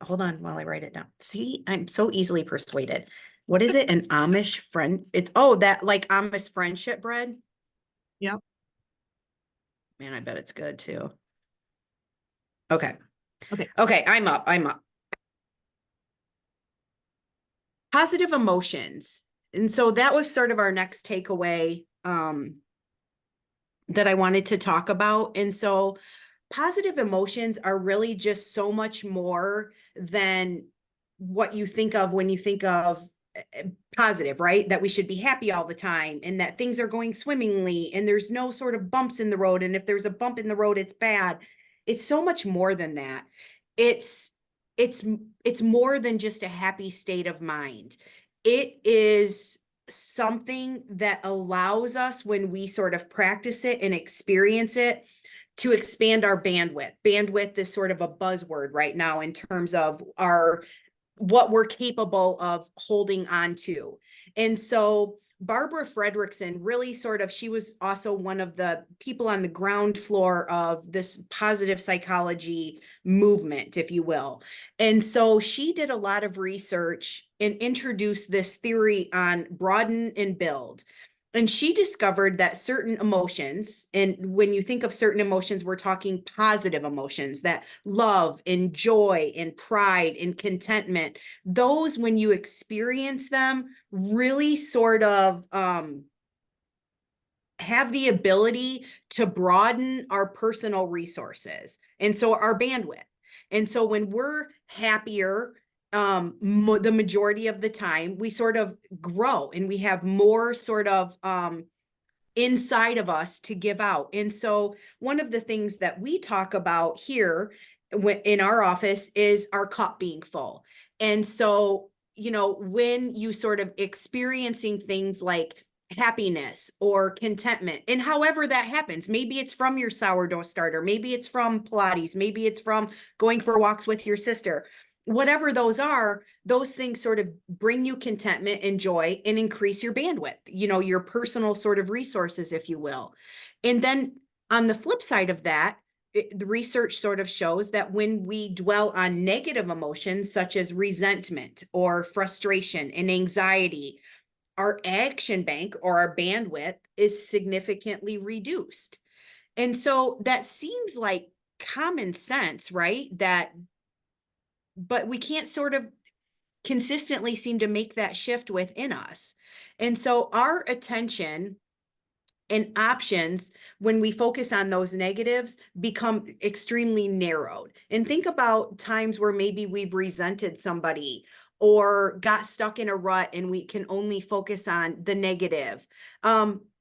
Hold on while I write it down. See, I'm so easily persuaded. What is it? An Amish friend? It's, oh, that like Amish friendship bread. Yep. Man, I bet it's good too. Okay. Okay. Okay. I'm up. I'm up. Positive emotions. And so that was sort of our next takeaway that I wanted to talk about. And so positive emotions are really just so much more than what you think of when you think of positive, right? That we should be happy all the time, and that things are going swimmingly, and there's no sort of bumps in the road. And if there's a bump in the road, it's bad. It's so much more than that. It's it's it's more than just a happy state of mind. It is something that allows us, when we sort of practice it and experience it, to expand our bandwidth. Bandwidth is sort of a buzzword right now in terms of our what we're capable of holding on to. And so Barbara Fredrickson really sort of, she was also one of the people on the ground floor of this positive psychology movement, if you will. And so she did a lot of research and introduced this theory on broaden and build. And she discovered that certain emotions, and when you think of certain emotions, we're talking positive emotions, that love and joy and pride and contentment, those, when you experience them, really sort of have the ability to broaden our personal resources. And so our bandwidth. And so when we're happier, the majority of the time, we sort of grow and we have more sort of inside of us to give out. And so one of the things that we talk about here in our office is our cup being full. And so, when you sort of experiencing things like happiness or contentment, and however that happens, maybe it's from your sourdough starter, maybe it's from Pilates, maybe it's from going for walks with your sister, whatever those are, those things sort of bring you contentment and joy and increase your bandwidth, your personal sort of resources, if you will. And then on the flip side of that, the research sort of shows that when we dwell on negative emotions such as resentment or frustration and anxiety, our action bank or our bandwidth is significantly reduced. And so that seems like common sense, right? But we can't sort of consistently seem to make that shift within us. And so our attention and options, when we focus on those negatives, become extremely narrowed. And think about times where maybe we've resented somebody or got stuck in a rut and we can only focus on the negative.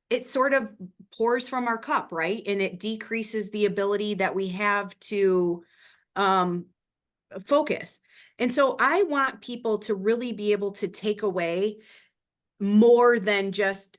It sort of pours from our cup, right? And it decreases the ability that we have to focus. And so I want people to really be able to take away more than just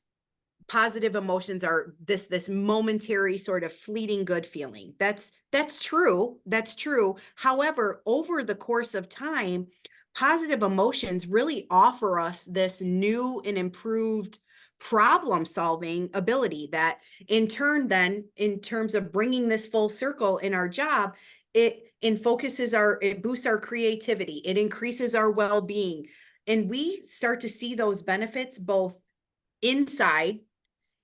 positive emotions are this momentary sort of fleeting good feeling. That's true. That's true. However, over the course of time, positive emotions really offer us this new and improved problem solving ability that in turn then in terms of bringing this full circle in our job, it boosts our creativity, it increases our well-being, and we start to see those benefits both inside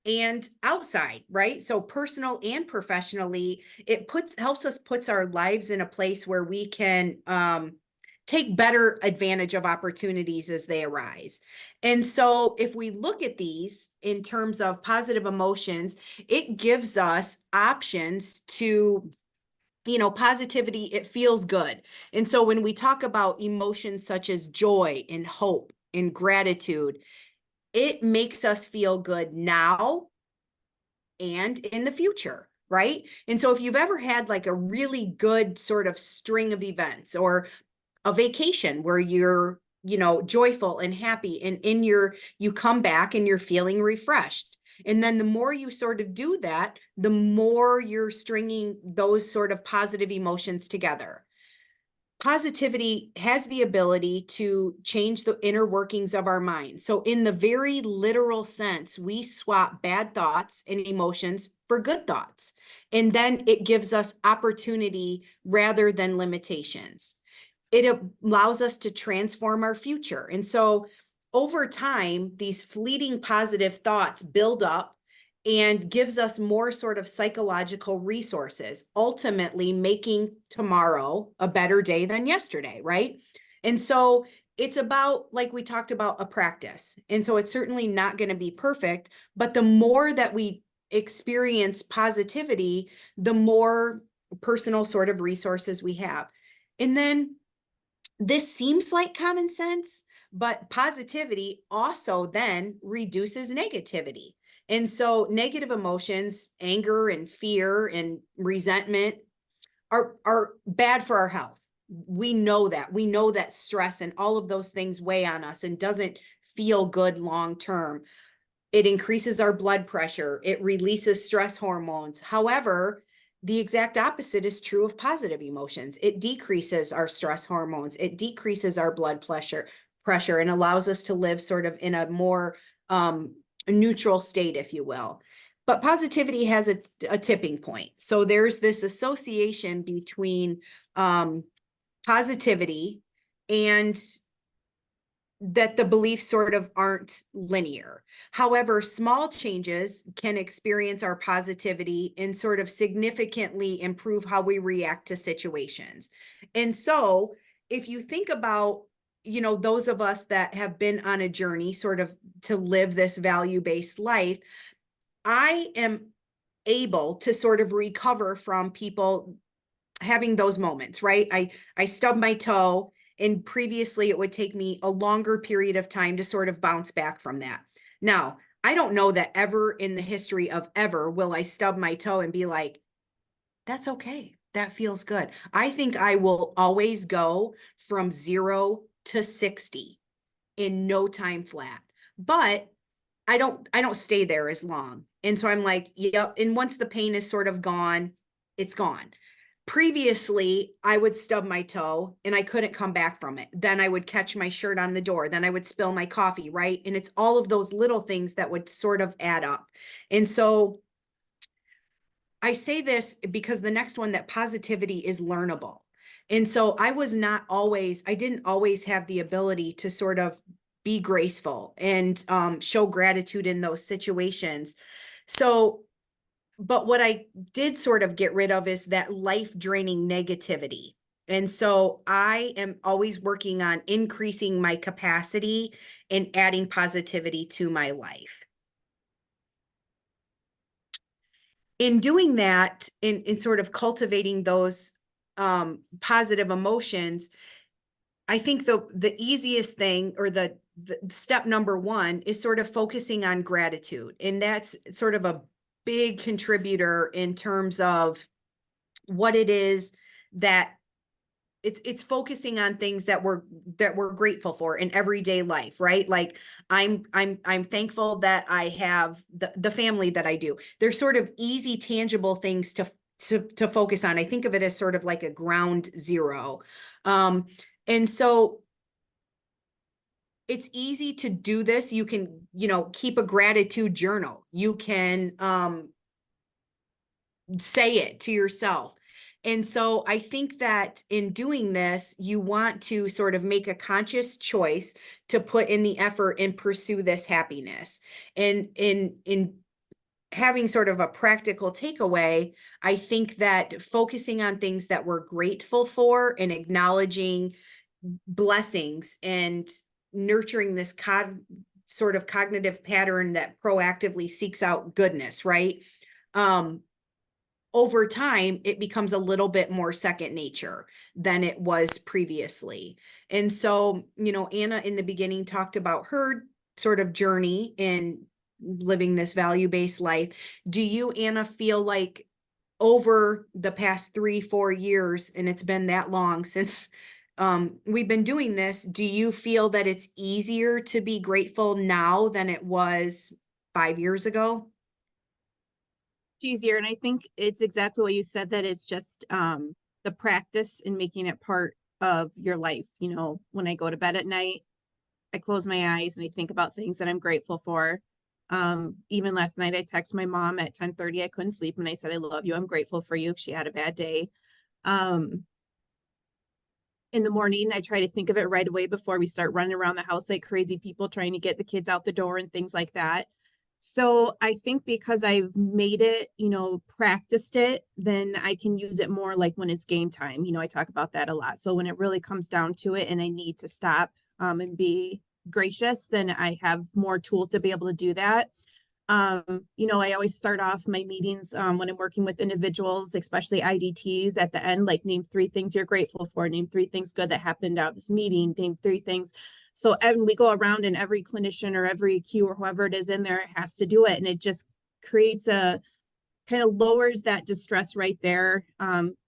and outside, right? So personal and professionally, helps us puts our lives in a place where we can take better advantage of opportunities as they arise. And so if we look at these in terms of positive emotions, it gives us options to positivity, it feels good. And so when we talk about emotions such as joy and hope and gratitude, it makes us feel good now and in the future, right? And so if you've ever had like a really good sort of string of events or a vacation where you're, joyful and happy and you come back and you're feeling refreshed. And then the more you sort of do that, the more you're stringing those sort of positive emotions together. Positivity has the ability to change the inner workings of our minds. So in the very literal sense, we swap bad thoughts and emotions for good thoughts. And then it gives us opportunity rather than limitations. It allows us to transform our future. And so over time, these fleeting positive thoughts build up and gives us more sort of psychological resources, ultimately making tomorrow a better day than yesterday, right? And so it's about, like we talked about, a practice. And so it's certainly not going to be perfect, but the more that we experience positivity, the more personal sort of resources we have. And then this seems like common sense, but positivity also then reduces negativity. And so negative emotions, anger and fear and resentment are bad for our health. We know that. We know that stress and all of those things weigh on us and doesn't feel good long term. It increases our blood pressure. It releases stress hormones. However, the exact opposite is true of positive emotions. It decreases our stress hormones. It decreases our blood pressure and allows us to live sort of in a more neutral state, if you will. But positivity has a tipping point. So there's this association between positivity and that the beliefs sort of aren't linear. However, small changes can experience our positivity and sort of significantly improve how we react to situations. And so if you think about, those of us that have been on a journey sort of to live this value-based life, I am able to sort of recover from people having those moments, right? I stub my toe, and previously it would take me a longer period of time to sort of bounce back from that. Now, I don't know that ever in the history of ever will I stub my toe and be like, that's okay. That feels good. I think I will always go from 0 to 60 in no time flat. But I don't stay there as long. And so I'm like, yep. And once the pain is sort of gone, it's gone. Previously, I would stub my toe and I couldn't come back from it. Then I would catch my shirt on the door. Then I would spill my coffee, right? And it's all of those little things that would sort of add up. And so I say this because the next one, that positivity is learnable. And so I didn't always have the ability to sort of be graceful and show gratitude in those situations. So, but what I did sort of get rid of is that life draining negativity. And so I am always working on increasing my capacity and adding positivity to my life. In doing that, in sort of cultivating those positive emotions, I think the easiest thing, or the step number one, is sort of focusing on gratitude. And that's sort of a big contributor in terms of what it is that it's focusing on things that we're grateful for in everyday life, right? Like I'm thankful that I have the family that I do. There's sort of easy, tangible things to focus on. I think of it as sort of like a ground zero. And so it's easy to do this. You can, keep a gratitude journal. You can say it to yourself. And so I think that in doing this, you want to sort of make a conscious choice to put in the effort and pursue this happiness. And in having sort of a practical takeaway, I think that focusing on things that we're grateful for and acknowledging blessings and nurturing this sort of cognitive pattern that proactively seeks out goodness, right? Over time, it becomes a little bit more second nature than it was previously. And so, Anna in the beginning talked about her sort of journey in living this value-based life. Do you, Anna, feel like over the past 3-4 years, and it's been that long since we've been doing this, do you feel that it's easier to be grateful now than it was 5 years ago? Easier. And I think it's exactly what you said, that it's just the practice in making it part of your life. When I go to bed at night, I close my eyes and I think about things that I'm grateful for. Even last night I texted my mom at 10:30. I couldn't sleep and I said, I love you. I'm grateful for you. She had a bad day. In the morning, I try to think of it right away before we start running around the house like crazy people trying to get the kids out the door and things like that. So I think because I've made it, practiced it, then I can use it more like when it's game time. I talk about that a lot. So when it really comes down to it and I need to stop and be gracious, then I have more tools to be able to do that. I always start off my meetings when I'm working with individuals, especially IDTs, at the end, like name 3 things you're grateful for, name 3 things good that happened out this meeting, name 3 things. So and we go around, and every clinician or every Q or whoever it is in there has to do it. And it just creates a kind of lowers that distress right there,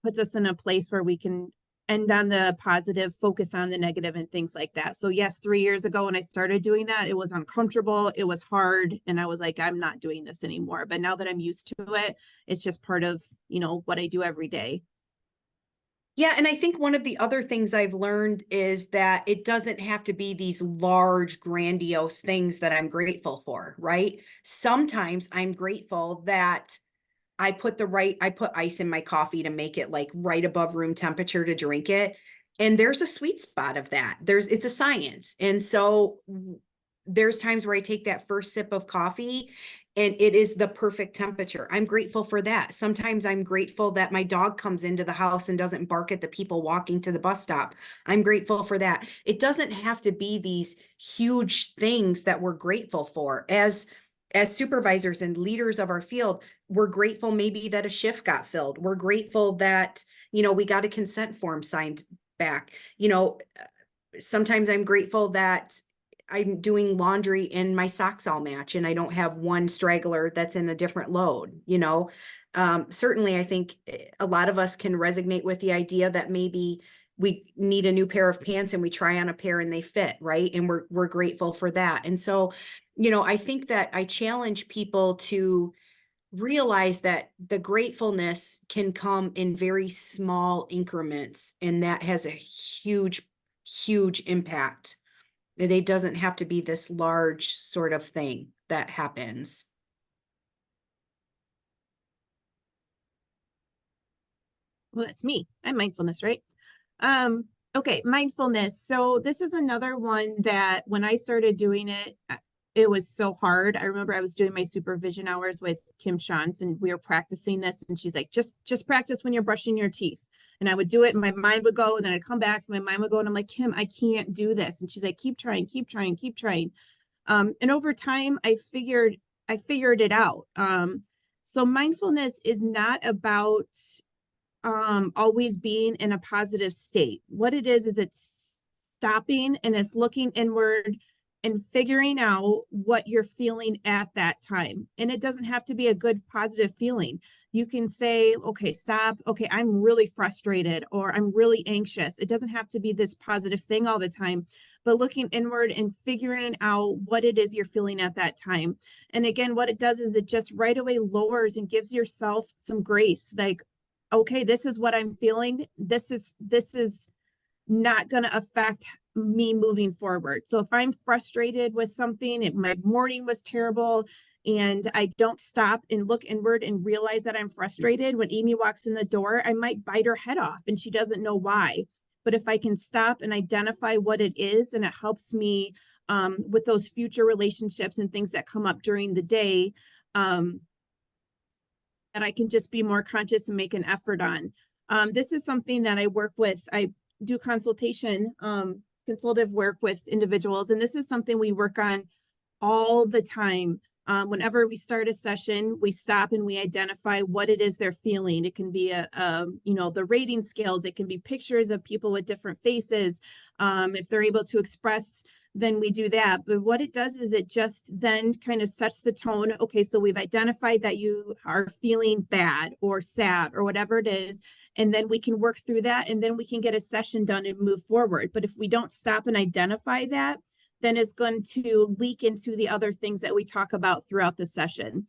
puts us in a place where we can end on the positive, focus on the negative and things like that. So yes, 3 years ago when I started doing that, it was uncomfortable, it was hard, and I was like, I'm not doing this anymore. But now that I'm used to it, it's just part of, what I do every day. Yeah, and I think one of the other things I've learned is that it doesn't have to be these large, grandiose things that I'm grateful for, right? Sometimes I'm grateful that I put ice in my coffee to make it like right above room temperature to drink it. And there's a sweet spot of that. It's a science. And so there's times where I take that first sip of coffee and it is the perfect temperature. I'm grateful for that. Sometimes I'm grateful that my dog comes into the house and doesn't bark at the people walking to the bus stop. I'm grateful for that. It doesn't have to be these huge things that we're grateful for. As as supervisors and leaders of our field, we're grateful maybe that a shift got filled. We're grateful that, we got a consent form signed back. Sometimes I'm grateful that I'm doing laundry and my socks all match and I don't have one straggler that's in a different load. Certainly I think a lot of us can resonate with the idea that maybe we need a new pair of pants and we try on a pair and they fit, right? And we're grateful for that. And so, I think that I challenge people to realize that the gratefulness can come in very small increments, and that has a huge, huge impact. It doesn't have to be this large sort of thing that happens. Well, that's me. I'm mindfulness, right? Okay, mindfulness. So this is another one that when I started doing it, it was so hard. I remember I was doing my supervision hours with Kim Shantz and we were practicing this and she's like, just practice when you're brushing your teeth. And I would do it and my mind would go and then I'd come back and my mind would go and I'm like, Kim, I can't do this. And she's like, keep trying, keep trying, keep trying. And over time I figured it out. So mindfulness is not about always being in a positive state. What it is it's stopping and it's looking inward and figuring out what you're feeling at that time. And it doesn't have to be a good positive feeling. You can say, okay, stop. Okay, I'm really frustrated or I'm really anxious. It doesn't have to be this positive thing all the time, but looking inward and figuring out what it is you're feeling at that time. And again, what it does is it just right away lowers and gives yourself some grace. Like, okay, this is what I'm feeling. This is not going to affect me moving forward. So if I'm frustrated with something, if my morning was terrible and I don't stop and look inward and realize that I'm frustrated, when Amy walks in the door, I might bite her head off and she doesn't know why. But if I can stop and identify what it is, and it helps me with those future relationships and things that come up during the day, that I can just be more conscious and make an effort on. This is something that I work with. I do consultative work with individuals, and this is something we work on all the time. Whenever we start a session, we stop and we identify what it is they're feeling. It can be the rating scales. It can be pictures of people with different faces. If they're able to express, then we do that. But what it does is it just then kind of sets the tone. Okay, so we've identified that you are feeling bad or sad or whatever it is. And then we can work through that and then we can get a session done and move forward. But if we don't stop and identify that, then it's going to leak into the other things that we talk about throughout the session.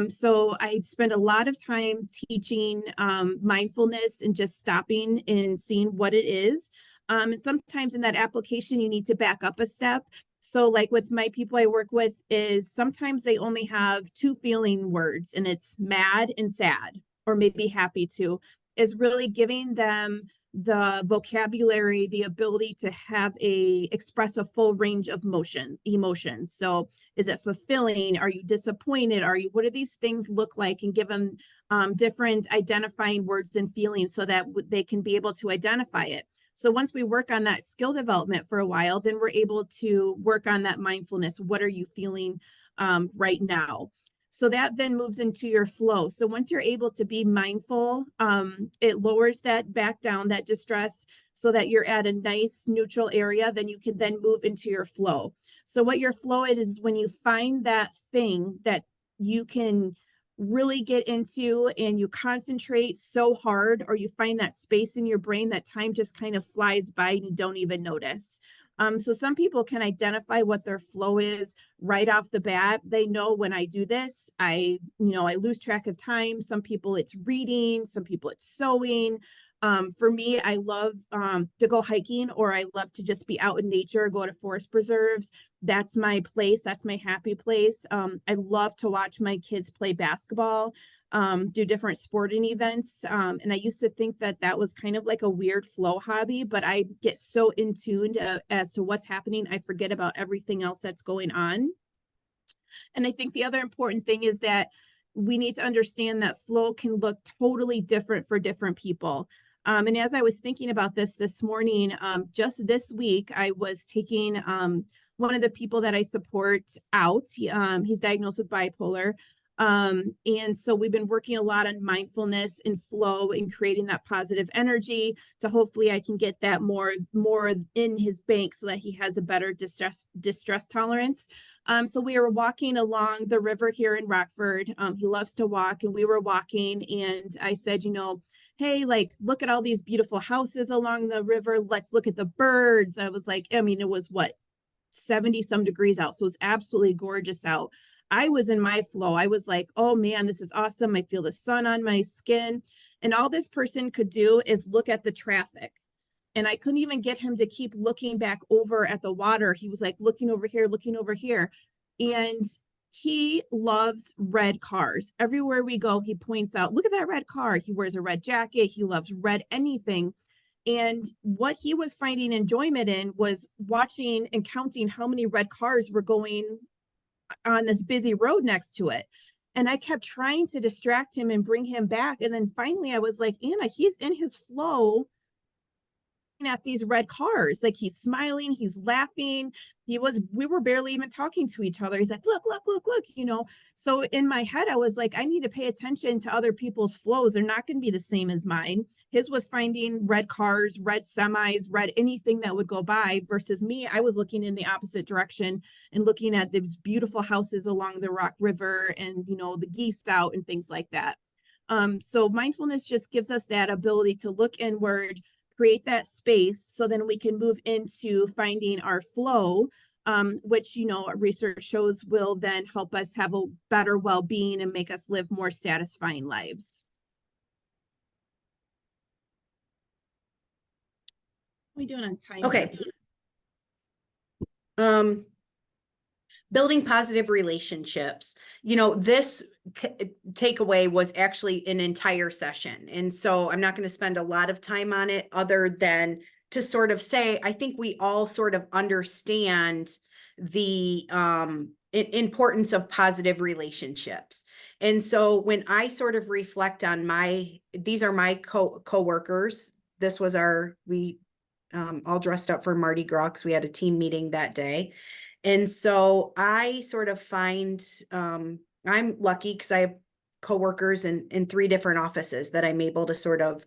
So I spend a lot of time teaching mindfulness and just stopping and seeing what it is. And sometimes in that application, you need to back up a step. So like with my people I work with is sometimes they only have two feeling words and it's mad and sad, or maybe happy too, is really giving them the vocabulary, the ability to express a full range of emotions. So is it fulfilling? Are you disappointed? What do these things look like? And give them different identifying words and feelings so that they can be able to identify it. So once we work on that skill development for a while, then we're able to work on that mindfulness. What are you feeling right now? So that then moves into your flow. So once you're able to be mindful, it lowers that back down, that distress, so that you're at a nice neutral area. Then you can then move into your flow. So what your flow is when you find that thing that you can really get into and you concentrate so hard, or you find that space in your brain that time just kind of flies by and you don't even notice. So some people can identify what their flow is right off the bat. They know when I do this, I lose track of time. Some people it's reading, some people it's sewing. For me, I love to go hiking, or I love to just be out in nature, go to forest preserves. That's my place. That's my happy place. I love to watch my kids play basketball, do different sporting events. And I used to think that that was kind of like a weird flow hobby, but I get so in tune as to what's happening. I forget about everything else that's going on. And I think the other important thing is that we need to understand that flow can look totally different for different people. And as I was thinking about this morning, just this week, I was taking one of the people that I support out. He's diagnosed with bipolar. And so we've been working a lot on mindfulness and flow and creating that positive energy to hopefully I can get that more in his bank so that he has a better distress tolerance. So we were walking along the river here in Rockford. He loves to walk, and we were walking, and I said, hey, like, look at all these beautiful houses along the river. Let's look at the birds. I was like, I mean, it was what, 70 some degrees out. So it's absolutely gorgeous out. I was in my flow. I was like, oh man, this is awesome. I feel the sun on my skin. And all this person could do is look at the traffic. And I couldn't even get him to keep looking back over at the water. He was like looking over here, looking over here. And he loves red cars. Everywhere we go, he points out, look at that red car. He wears a red jacket. He loves red anything. And what he was finding enjoyment in was watching and counting how many red cars were going on this busy road next to it. And I kept trying to distract him and bring him back. And then finally I was like, Anna, he's in his flow at these red cars. Like, he's smiling, he's laughing. We were barely even talking to each other. He's like, look, look, look, look. So in my head, I was like, I need to pay attention to other people's flows. They're not going to be the same as mine. His was finding red cars, red semis, red anything that would go by, versus me, I was looking in the opposite direction and looking at these beautiful houses along the Rock River and, the geese out and things like that. So mindfulness just gives us that ability to look inward, create that space, so then we can move into finding our flow, which, research shows will then help us have a better well-being and make us live more satisfying lives. What are we doing on time? Okay. Building positive relationships. This takeaway was actually an entire session. And so I'm not going to spend a lot of time on it other than to sort of say, I think we all sort of understand the importance of positive relationships. And so when I sort of reflect on these are my co-workers. This was we all dressed up for Mardi Gras because we had a team meeting that day. And so I sort of find, I'm lucky because I have coworkers in 3 different offices that I'm able to sort of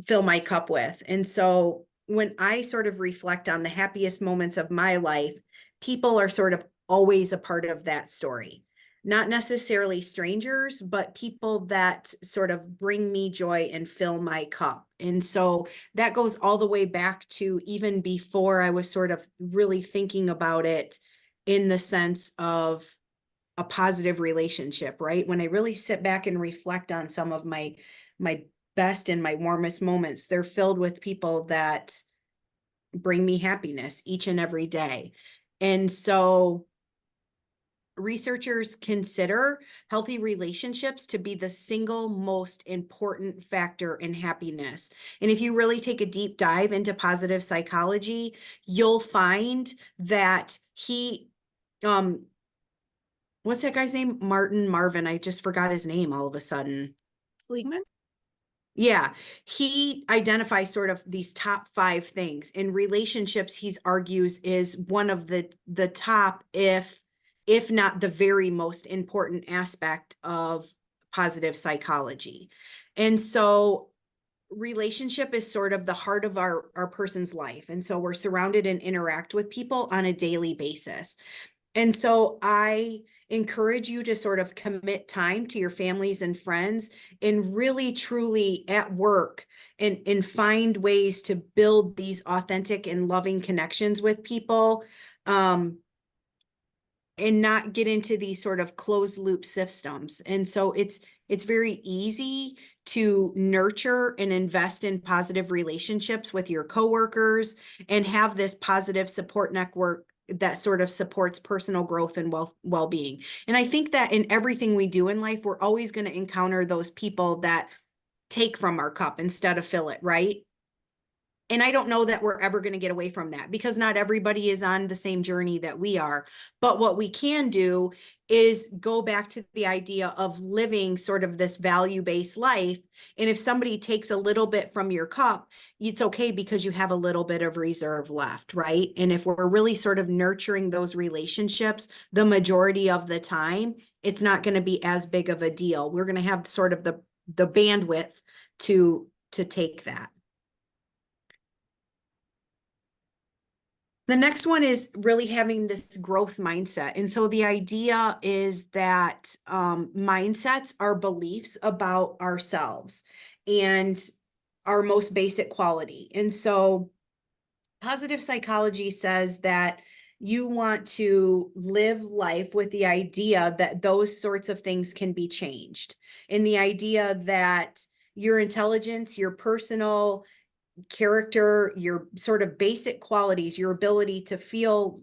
fill my cup with. And so when I sort of reflect on the happiest moments of my life, people are sort of always a part of that story. Not necessarily strangers, but people that sort of bring me joy and fill my cup. And so that goes all the way back to even before I was sort of really thinking about it in the sense of a positive relationship, right? When I really sit back and reflect on some of my best and my warmest moments, they're filled with people that bring me happiness each and every day. And so researchers consider healthy relationships to be the single most important factor in happiness. And if you really take a deep dive into positive psychology, you'll find that what's that guy's name? Marvin. I just forgot his name all of a sudden. Seligman? Yeah, he identifies sort of these top 5 things in relationships. He argues is one of the top, if not the very most important aspect of positive psychology. And so relationship is sort of the heart of our person's life. And so we're surrounded and interact with people on a daily basis. And so I encourage you to sort of commit time to your families and friends and really truly at work and find ways to build these authentic and loving connections with people, and not get into these sort of closed loop systems. And so it's very easy to nurture and invest in positive relationships with your coworkers and have this positive support network that sort of supports personal growth and well-being. And I think that in everything we do in life, we're always going to encounter those people that take from our cup instead of fill it, right? And I don't know that we're ever going to get away from that because not everybody is on the same journey that we are. But what we can do is go back to the idea of living sort of this value-based life. And if somebody takes a little bit from your cup, it's okay because you have a little bit of reserve left, right? And if we're really sort of nurturing those relationships, the majority of the time, it's not going to be as big of a deal. We're going to have sort of the bandwidth to take that. The next one is really having this growth mindset. And so the idea is that mindsets are beliefs about ourselves and our most basic quality. And so positive psychology says that you want to live life with the idea that those sorts of things can be changed. And the idea that your intelligence, your personal character, your sort of basic qualities, your ability to feel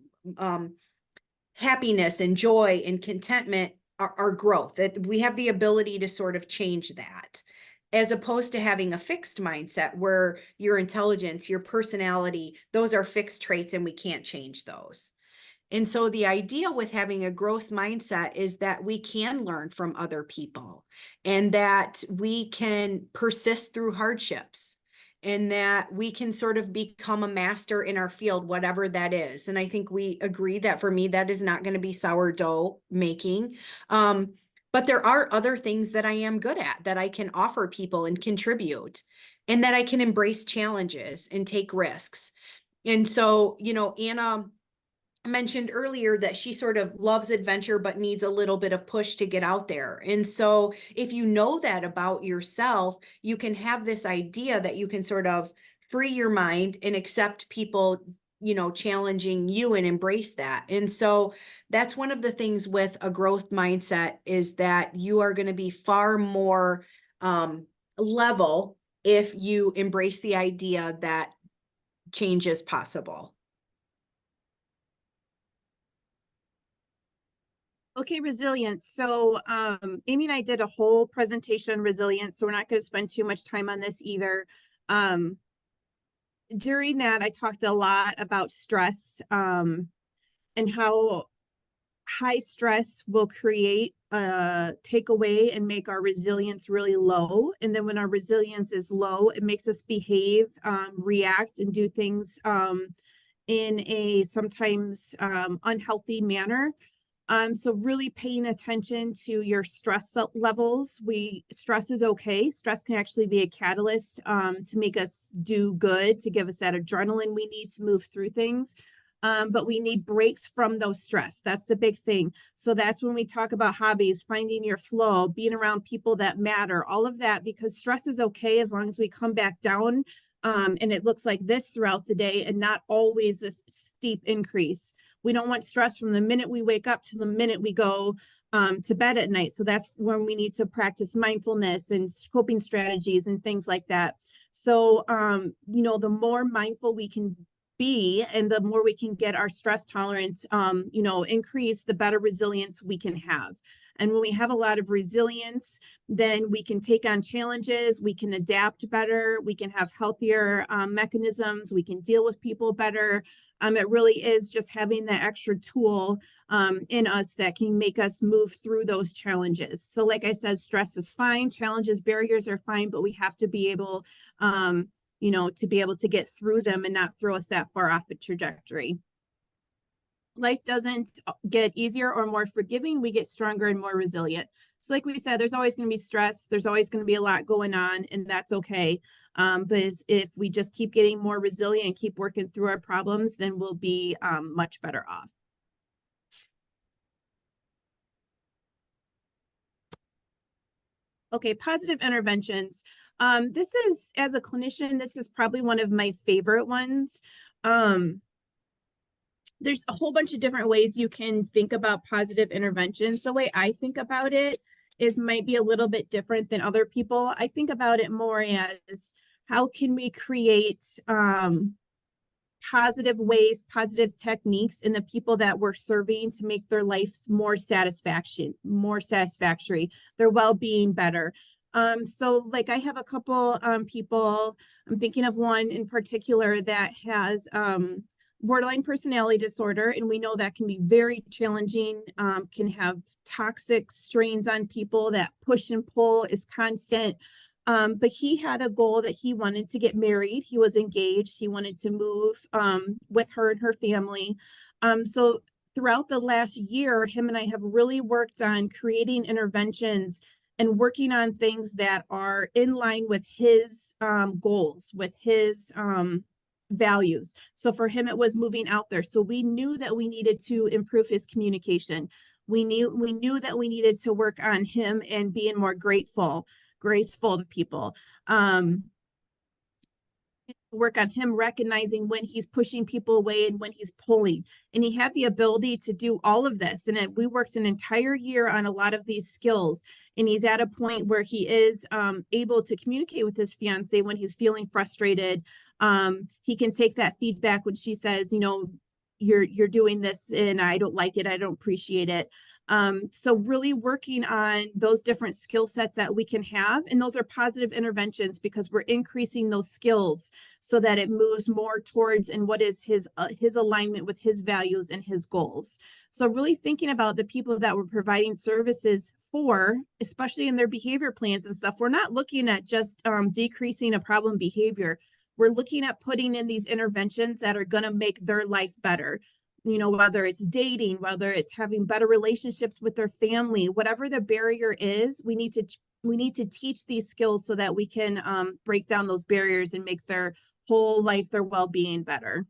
happiness and joy and contentment are growth, that we have the ability to sort of change that, as opposed to having a fixed mindset where your intelligence, your personality, those are fixed traits and we can't change those. And so the idea with having a growth mindset is that we can learn from other people and that we can persist through hardships and that we can sort of become a master in our field, whatever that is. And I think we agree that for me, that is not going to be sourdough making. But there are other things that I am good at that I can offer people and contribute, and that I can embrace challenges and take risks. And so, Anna mentioned earlier that she sort of loves adventure but needs a little bit of push to get out there. And so if you know that about yourself, you can have this idea that you can sort of free your mind and accept people, challenging you and embrace that. And so that's one of the things with a growth mindset is that you are going to be far more level if you embrace the idea that change is possible. Okay, resilience. So Amy and I did a whole presentation on resilience, so we're not going to spend too much time on this either. During that, I talked a lot about stress and how high stress will create a takeaway and make our resilience really low. And then when our resilience is low, it makes us behave, react, and do things in a sometimes unhealthy manner. So really paying attention to your stress levels. Stress is okay. Stress can actually be a catalyst to make us do good, to give us that adrenaline we need to move through things. But we need breaks from those stress. That's the big thing. So that's when we talk about hobbies, finding your flow, being around people that matter, all of that, because stress is okay as long as we come back down and it looks like this throughout the day and not always this steep increase. We don't want stress from the minute we wake up to the minute we go to bed at night. So that's when we need to practice mindfulness and coping strategies and things like that. So, the more mindful we can be and the more we can get our stress tolerance, increase, the better resilience we can have. And when we have a lot of resilience, then we can take on challenges, we can adapt better, we can have healthier mechanisms, we can deal with people better. It really is just having that extra tool in us that can make us move through those challenges. So like I said, stress is fine, challenges, barriers are fine, but we have to be able, to be able to get through them and not throw us that far off the trajectory. Life doesn't get easier or more forgiving. We get stronger and more resilient. So like we said, there's always going to be stress. There's always going to be a lot going on, and that's okay. But if we just keep getting more resilient and keep working through our problems, then we'll be much better off. Okay, positive interventions. This is, as a clinician, this is probably one of my favorite ones. There's a whole bunch of different ways you can think about positive interventions. The way I think about it is might be a little bit different than other people. I think about it more as how can we create positive ways, positive techniques in the people that we're serving to make their lives more satisfactory, their well-being better. So like I have a couple people, I'm thinking of one in particular that has borderline personality disorder, and we know that can be very challenging, can have toxic strains on people, that push and pull is constant. But he had a goal that he wanted to get married. He was engaged. He wanted to move with her and her family. So throughout the last year, him and I have really worked on creating interventions and working on things that are in line with his goals, with his values. So for him, it was moving out there. So we knew that we needed to improve his communication. We knew that we needed to work on him and being more graceful to people. Work on him recognizing when he's pushing people away and when he's pulling. And he had the ability to do all of this. And we worked an entire year on a lot of these skills. And he's at a point where he is able to communicate with his fiance when he's feeling frustrated. He can take that feedback when she says, you know, you're doing this and I don't like it, I don't appreciate it. So really working on those different skill sets that we can have, and those are positive interventions because we're increasing those skills so that it moves more towards and what is his alignment with his values and his goals. So really thinking about the people that we're providing services for, especially in their behavior plans and stuff, we're not looking at just decreasing a problem behavior. We're looking at putting in these interventions that are going to make their life better. You know, whether it's dating, whether it's having better relationships with their family, whatever the barrier is, we need to teach these skills so that we can break down those barriers and make their whole life, their well-being better.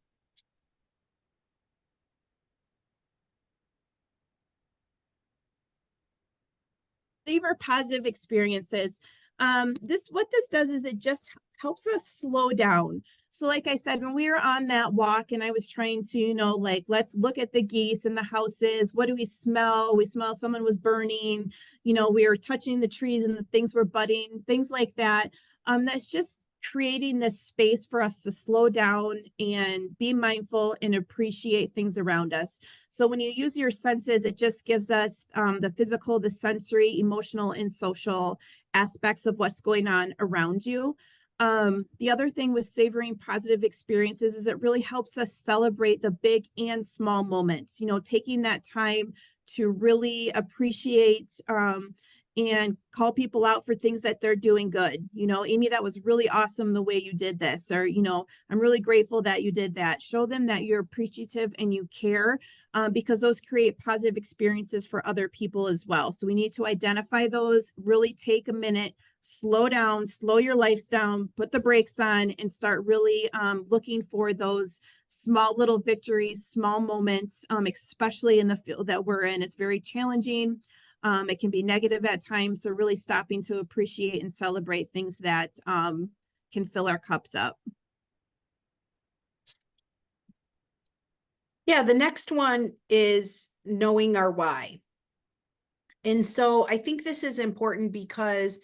These are positive experiences. What this does is it just helps us slow down. So like I said, when we were on that walk and I was trying to, you know, like, let's look at the geese and the houses. What do we smell? We smell someone was burning, you know, we were touching the trees and the things were budding, things like that. That's just creating this space for us to slow down and be mindful and appreciate things around us. So when you use your senses, it just gives us the physical, the sensory, emotional, and social aspects of what's going on around you. The other thing with savoring positive experiences is it really helps us celebrate the big and small moments, you know, taking that time to really appreciate and call people out for things that they're doing good. You know, Amy, that was really awesome the way you did this, or, you know, I'm really grateful that you did that. Show them that you're appreciative and you care, because those create positive experiences for other people as well. So we need to identify those, really take a minute, slow down, slow your life down, put the brakes on, and start really looking for those small little victories, small moments, especially in the field that we're in. It's very challenging. It can be negative at times. So really stopping to appreciate and celebrate things that can fill our cups up. Yeah, the next one is knowing our why. And so I think this is important because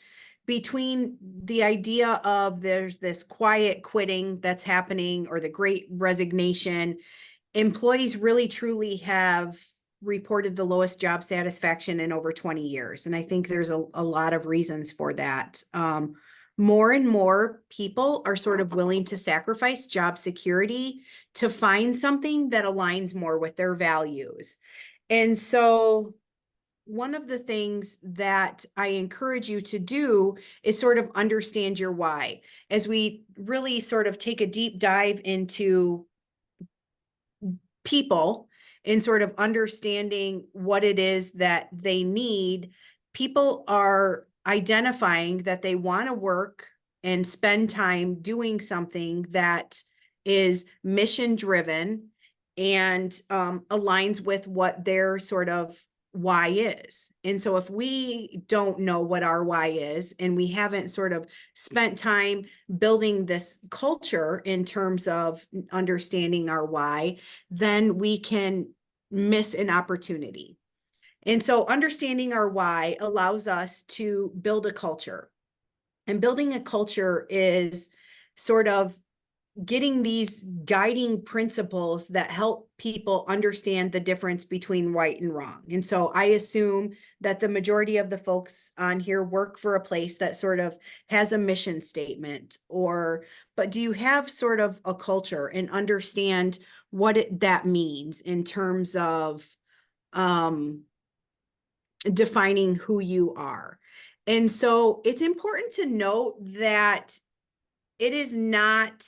between the idea of there's this quiet quitting that's happening or the great resignation, employees really truly have reported the lowest job satisfaction in over 20 years. And I think there's a lot of reasons for that. More and more people are sort of willing to sacrifice job security to find something that aligns more with their values. And so one of the things that I encourage you to do is sort of understand your why. As we really sort of take a deep dive into people and sort of understanding what it is that they need, people are identifying that they want to work and spend time doing something that is mission driven and aligns with what their sort of why is. And so if we don't know what our why is and we haven't sort of spent time building this culture in terms of understanding our why, then we can miss an opportunity. And so understanding our why allows us to build a culture. And building a culture is sort of getting these guiding principles that help people understand the difference between right and wrong. And so I assume that the majority of the folks on here work for a place that sort of has a mission statement, but do you have sort of a culture and understand what that means in terms of um, defining who you are? And so it's important to note that it is not,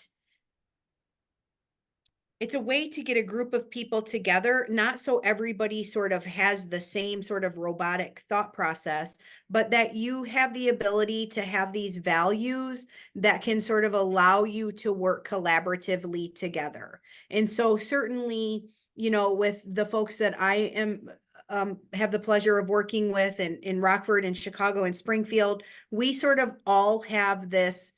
it's a way to get a group of people together, not so everybody sort of has the same sort of robotic thought process, but that you have the ability to have these values that can sort of allow you to work collaboratively together. And so certainly, you know, with the folks that I am have the pleasure of working with in Rockford and Chicago and Springfield, we sort of all have this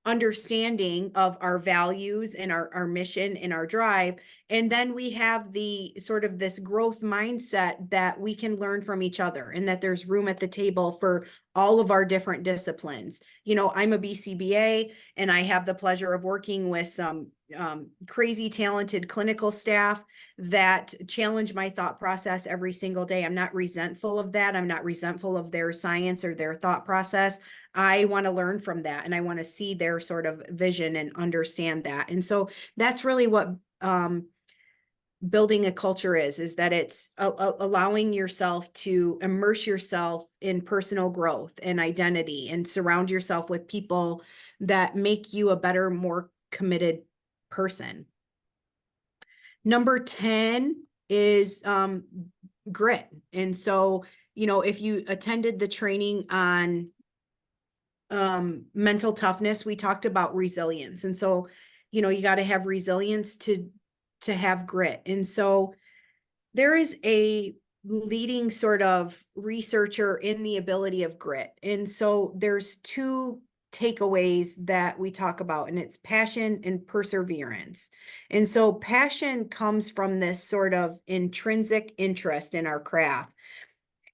understanding of our values and our mission and our drive. And then we have the sort of this growth mindset that we can learn from each other and that there's room at the table for all of our different disciplines. You know, I'm a BCBA and I have the pleasure of working with some crazy talented clinical staff that challenge my thought process every single day. I'm not resentful of that. I'm not resentful of their science or their thought process. I want to learn from that and I want to see their sort of vision and understand that. And so that's really what building a culture is that it's allowing yourself to immerse yourself in personal growth and identity and surround yourself with people that make you a better, more committed person. Number 10 is grit. And so, you know, if you attended the training on mental toughness, we talked about resilience. And so, you know, you got to have resilience to have grit. And so there is a leading sort of researcher in the ability of grit. And so there's two takeaways that we talk about, and it's passion and perseverance. And so passion comes from this sort of intrinsic interest in our craft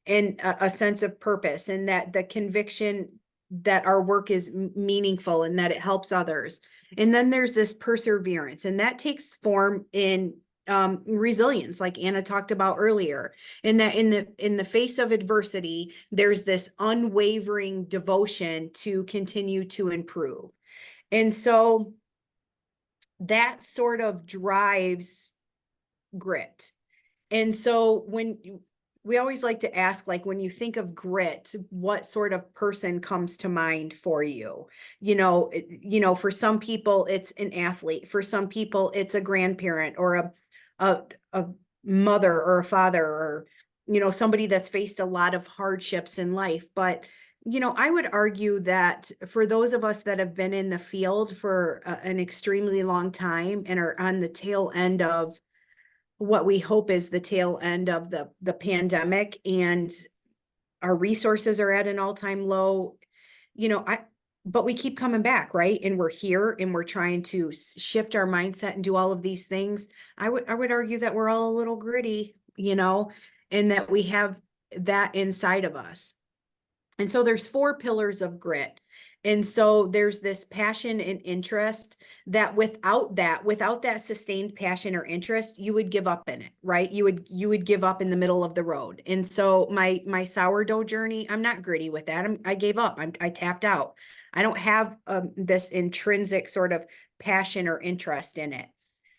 and a sense of purpose, and that the conviction that our work is meaningful and that it helps others. And then there's this perseverance, and that takes form in resilience, like Anna talked about earlier, and that in the face of adversity, there's this unwavering devotion to continue to improve. And so that sort of drives grit. And so we always like to ask, like, when you think of grit, what sort of person comes to mind for you? You know, for some people it's an athlete, for some people it's a grandparent or a mother or a father, or, you know, somebody that's faced a lot of hardships in life. But, you know, I would argue that for those of us that have been in the field for an extremely long time and are on the tail end of what we hope is the tail end of the pandemic, and our resources are at an all-time low, you know, but we keep coming back, right? And we're here and we're trying to shift our mindset and do all of these things. I would argue that we're all a little gritty, you know, and that we have that inside of us. And so there's 4 pillars of grit. And so there's this passion and interest that without that sustained passion or interest, you would give up in it, right? You would give up in the middle of the road. And so my sourdough journey, I'm not gritty with that. I gave up. I tapped out. I don't have this intrinsic sort of passion or interest in it.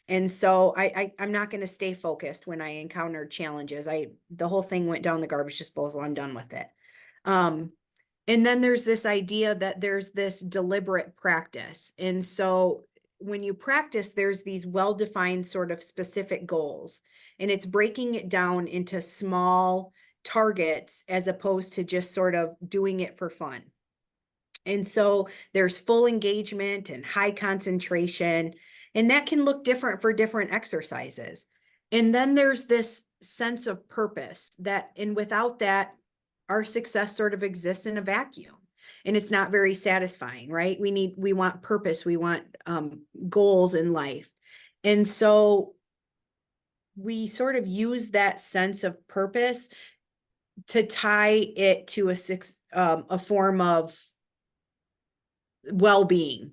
And so I'm not going to stay focused when I encountered challenges. The whole thing went down the garbage disposal. I'm done with it. And then there's this idea that there's this deliberate practice. And so when you practice, there's these well-defined sort of specific goals, and it's breaking it down into small targets as opposed to just sort of doing it for fun. And so there's full engagement and high concentration, and that can look different for different exercises. And then there's this sense of purpose and without that, our success sort of exists in a vacuum and it's not very satisfying, right? We want purpose. We want goals in life. And so we sort of use that sense of purpose to tie it to a form of well-being.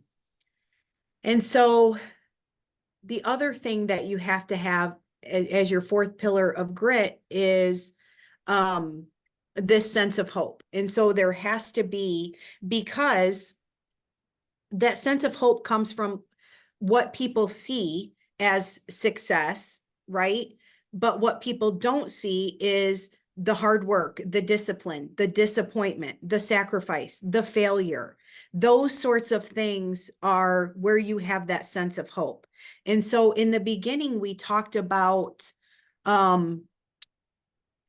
And so the other thing that you have to have as your fourth pillar of grit is this sense of hope. And so there has to be, because that sense of hope comes from what people see as success, right? But what people don't see is the hard work, the discipline, the disappointment, the sacrifice, the failure. Those sorts of things are where you have that sense of hope. And so in the beginning, we talked about um,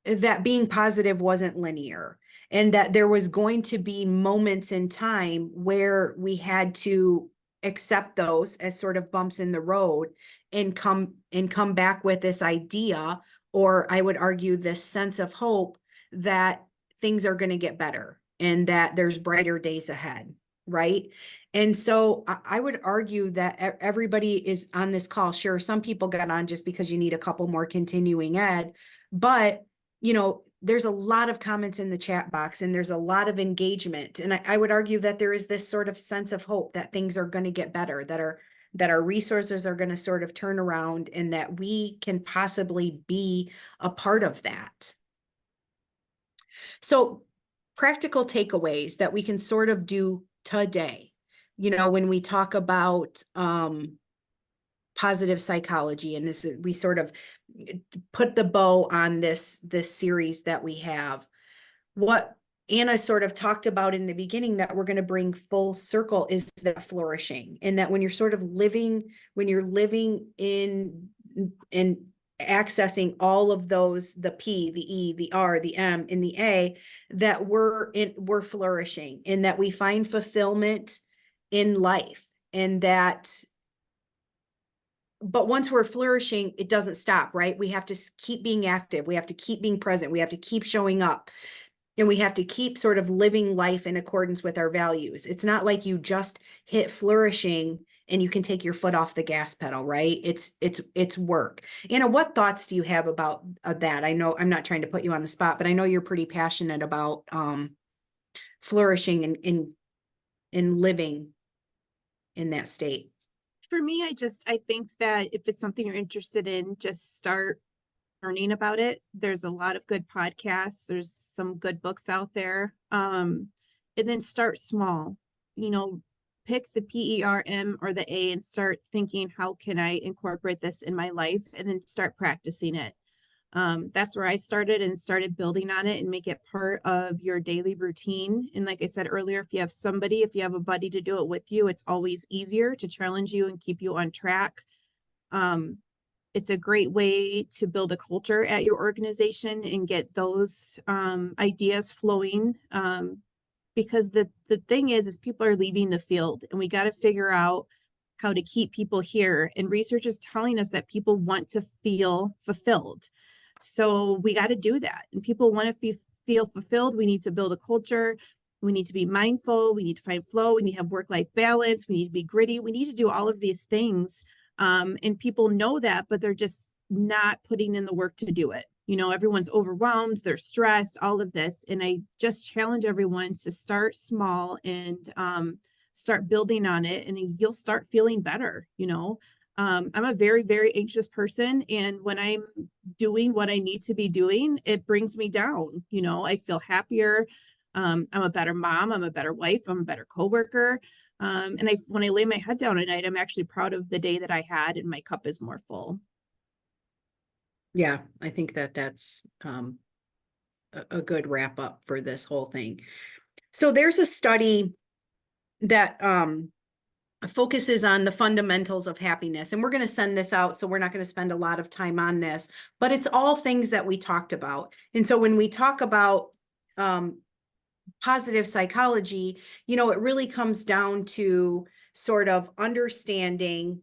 that being positive wasn't linear, and that there was going to be moments in time where we had to accept those as sort of bumps in the road and come back with this idea, or I would argue this sense of hope that things are going to get better and that there's brighter days ahead, right? And so I would argue that everybody is on this call. Sure, some people got on just because you need a couple more continuing ed, but there's a lot of comments in the chat box and there's a lot of engagement. And I would argue that there is this sort of sense of hope that things are going to get better, that our resources are going to sort of turn around, and that we can possibly be a part of that. So practical takeaways that we can sort of do today, when we talk about positive psychology, and this, we sort of put the bow on this series that we have. What Anna sort of talked about in the beginning that we're going to bring full circle is that flourishing, and that when you're sort of living, when you're living in accessing all of those, the P, the E, the R, the M, and the A, that we're flourishing, and that we find fulfillment in life, and that, but once we're flourishing, it doesn't stop, right? We have to keep being active. We have to keep being present. We have to keep showing up, and we have to keep sort of living life in accordance with our values. It's not like you just hit flourishing and you can take your foot off the gas pedal, right? It's work. Anna, what thoughts do you have about that? I know I'm not trying to put you on the spot, but I know you're pretty passionate about flourishing and in living in that state. For me, I think that if it's something you're interested in, just start learning about it. There's a lot of good podcasts. There's some good books out there. And then start small, pick the PERM or the A and start thinking, how can I incorporate this in my life? And then start practicing it. That's where I started, and started building on it and make it part of your daily routine. And like I said earlier, if you have a buddy to do it with you, it's always easier to challenge you and keep you on track. It's a great way to build a culture at your organization and get those ideas flowing. Because the thing is people are leaving the field, and we got to figure out how to keep people here. And research is telling us that people want to feel fulfilled. So we got to do that. And people want to feel fulfilled. We need to build a culture. We need to be mindful. We need to find flow. We need to have work-life balance. We need to be gritty. We need to do all of these things. And people know that, but they're just not putting in the work to do it. Everyone's overwhelmed, they're stressed, all of this. And I just challenge everyone to start small and start building on it, and you'll start feeling better. I'm a very, very anxious person. And when I'm doing what I need to be doing, it brings me down. I feel happier. I'm a better mom. I'm a better wife. I'm a better coworker. And when I lay my head down at night, I'm actually proud of the day that I had, and my cup is more full. Yeah, I think that's a good wrap up for this whole thing. So there's a study that focuses on the fundamentals of happiness, and we're going to send this out, so we're not going to spend a lot of time on this, but it's all things that we talked about. And so when we talk about positive psychology, it really comes down to sort of understanding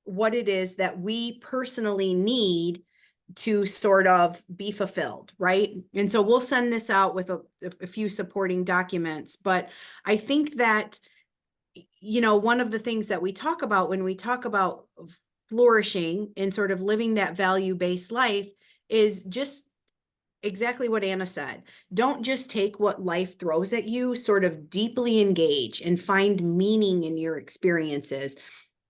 what it is that we personally need to sort of be fulfilled, right? And so we'll send this out with a few supporting documents, but I think that, one of the things that we talk about when we talk about flourishing and sort of living that value-based life is just exactly what Anna said. Don't just take what life throws at you, sort of deeply engage and find meaning in your experiences.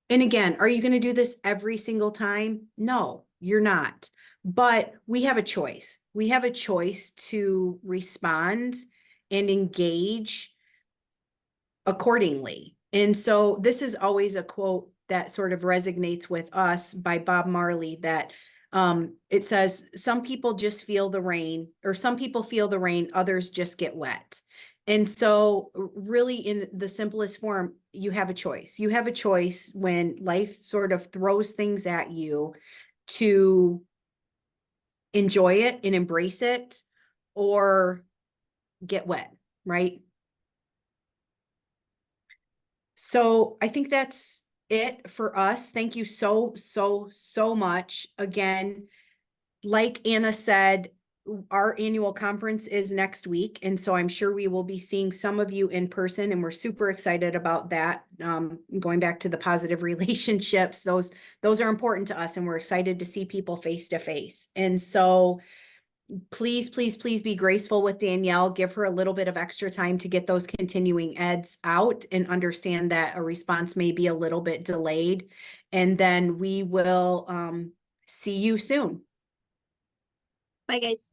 And again, are you going to do this every single time? No, you're not. But we have a choice. We have a choice to respond and engage accordingly. And so this is always a quote that sort of resonates with us by Bob Marley, that it says, some people just feel the rain, or some people feel the rain, others just get wet. And so really, in the simplest form, you have a choice. You have a choice when life sort of throws things at you to enjoy it and embrace it, or get wet, right? So I think that's it for us. Thank you so much. Again, like Anna said, our annual conference is next week. And so I'm sure we will be seeing some of you in person, and we're super excited about that. Going back to the positive relationships, those are important to us, and we're excited to see people face to face. And so please be graceful with Danielle. Give her a little bit of extra time to get those continuing eds out, and understand that a response may be a little bit delayed. And then we will see you soon. Bye, guys.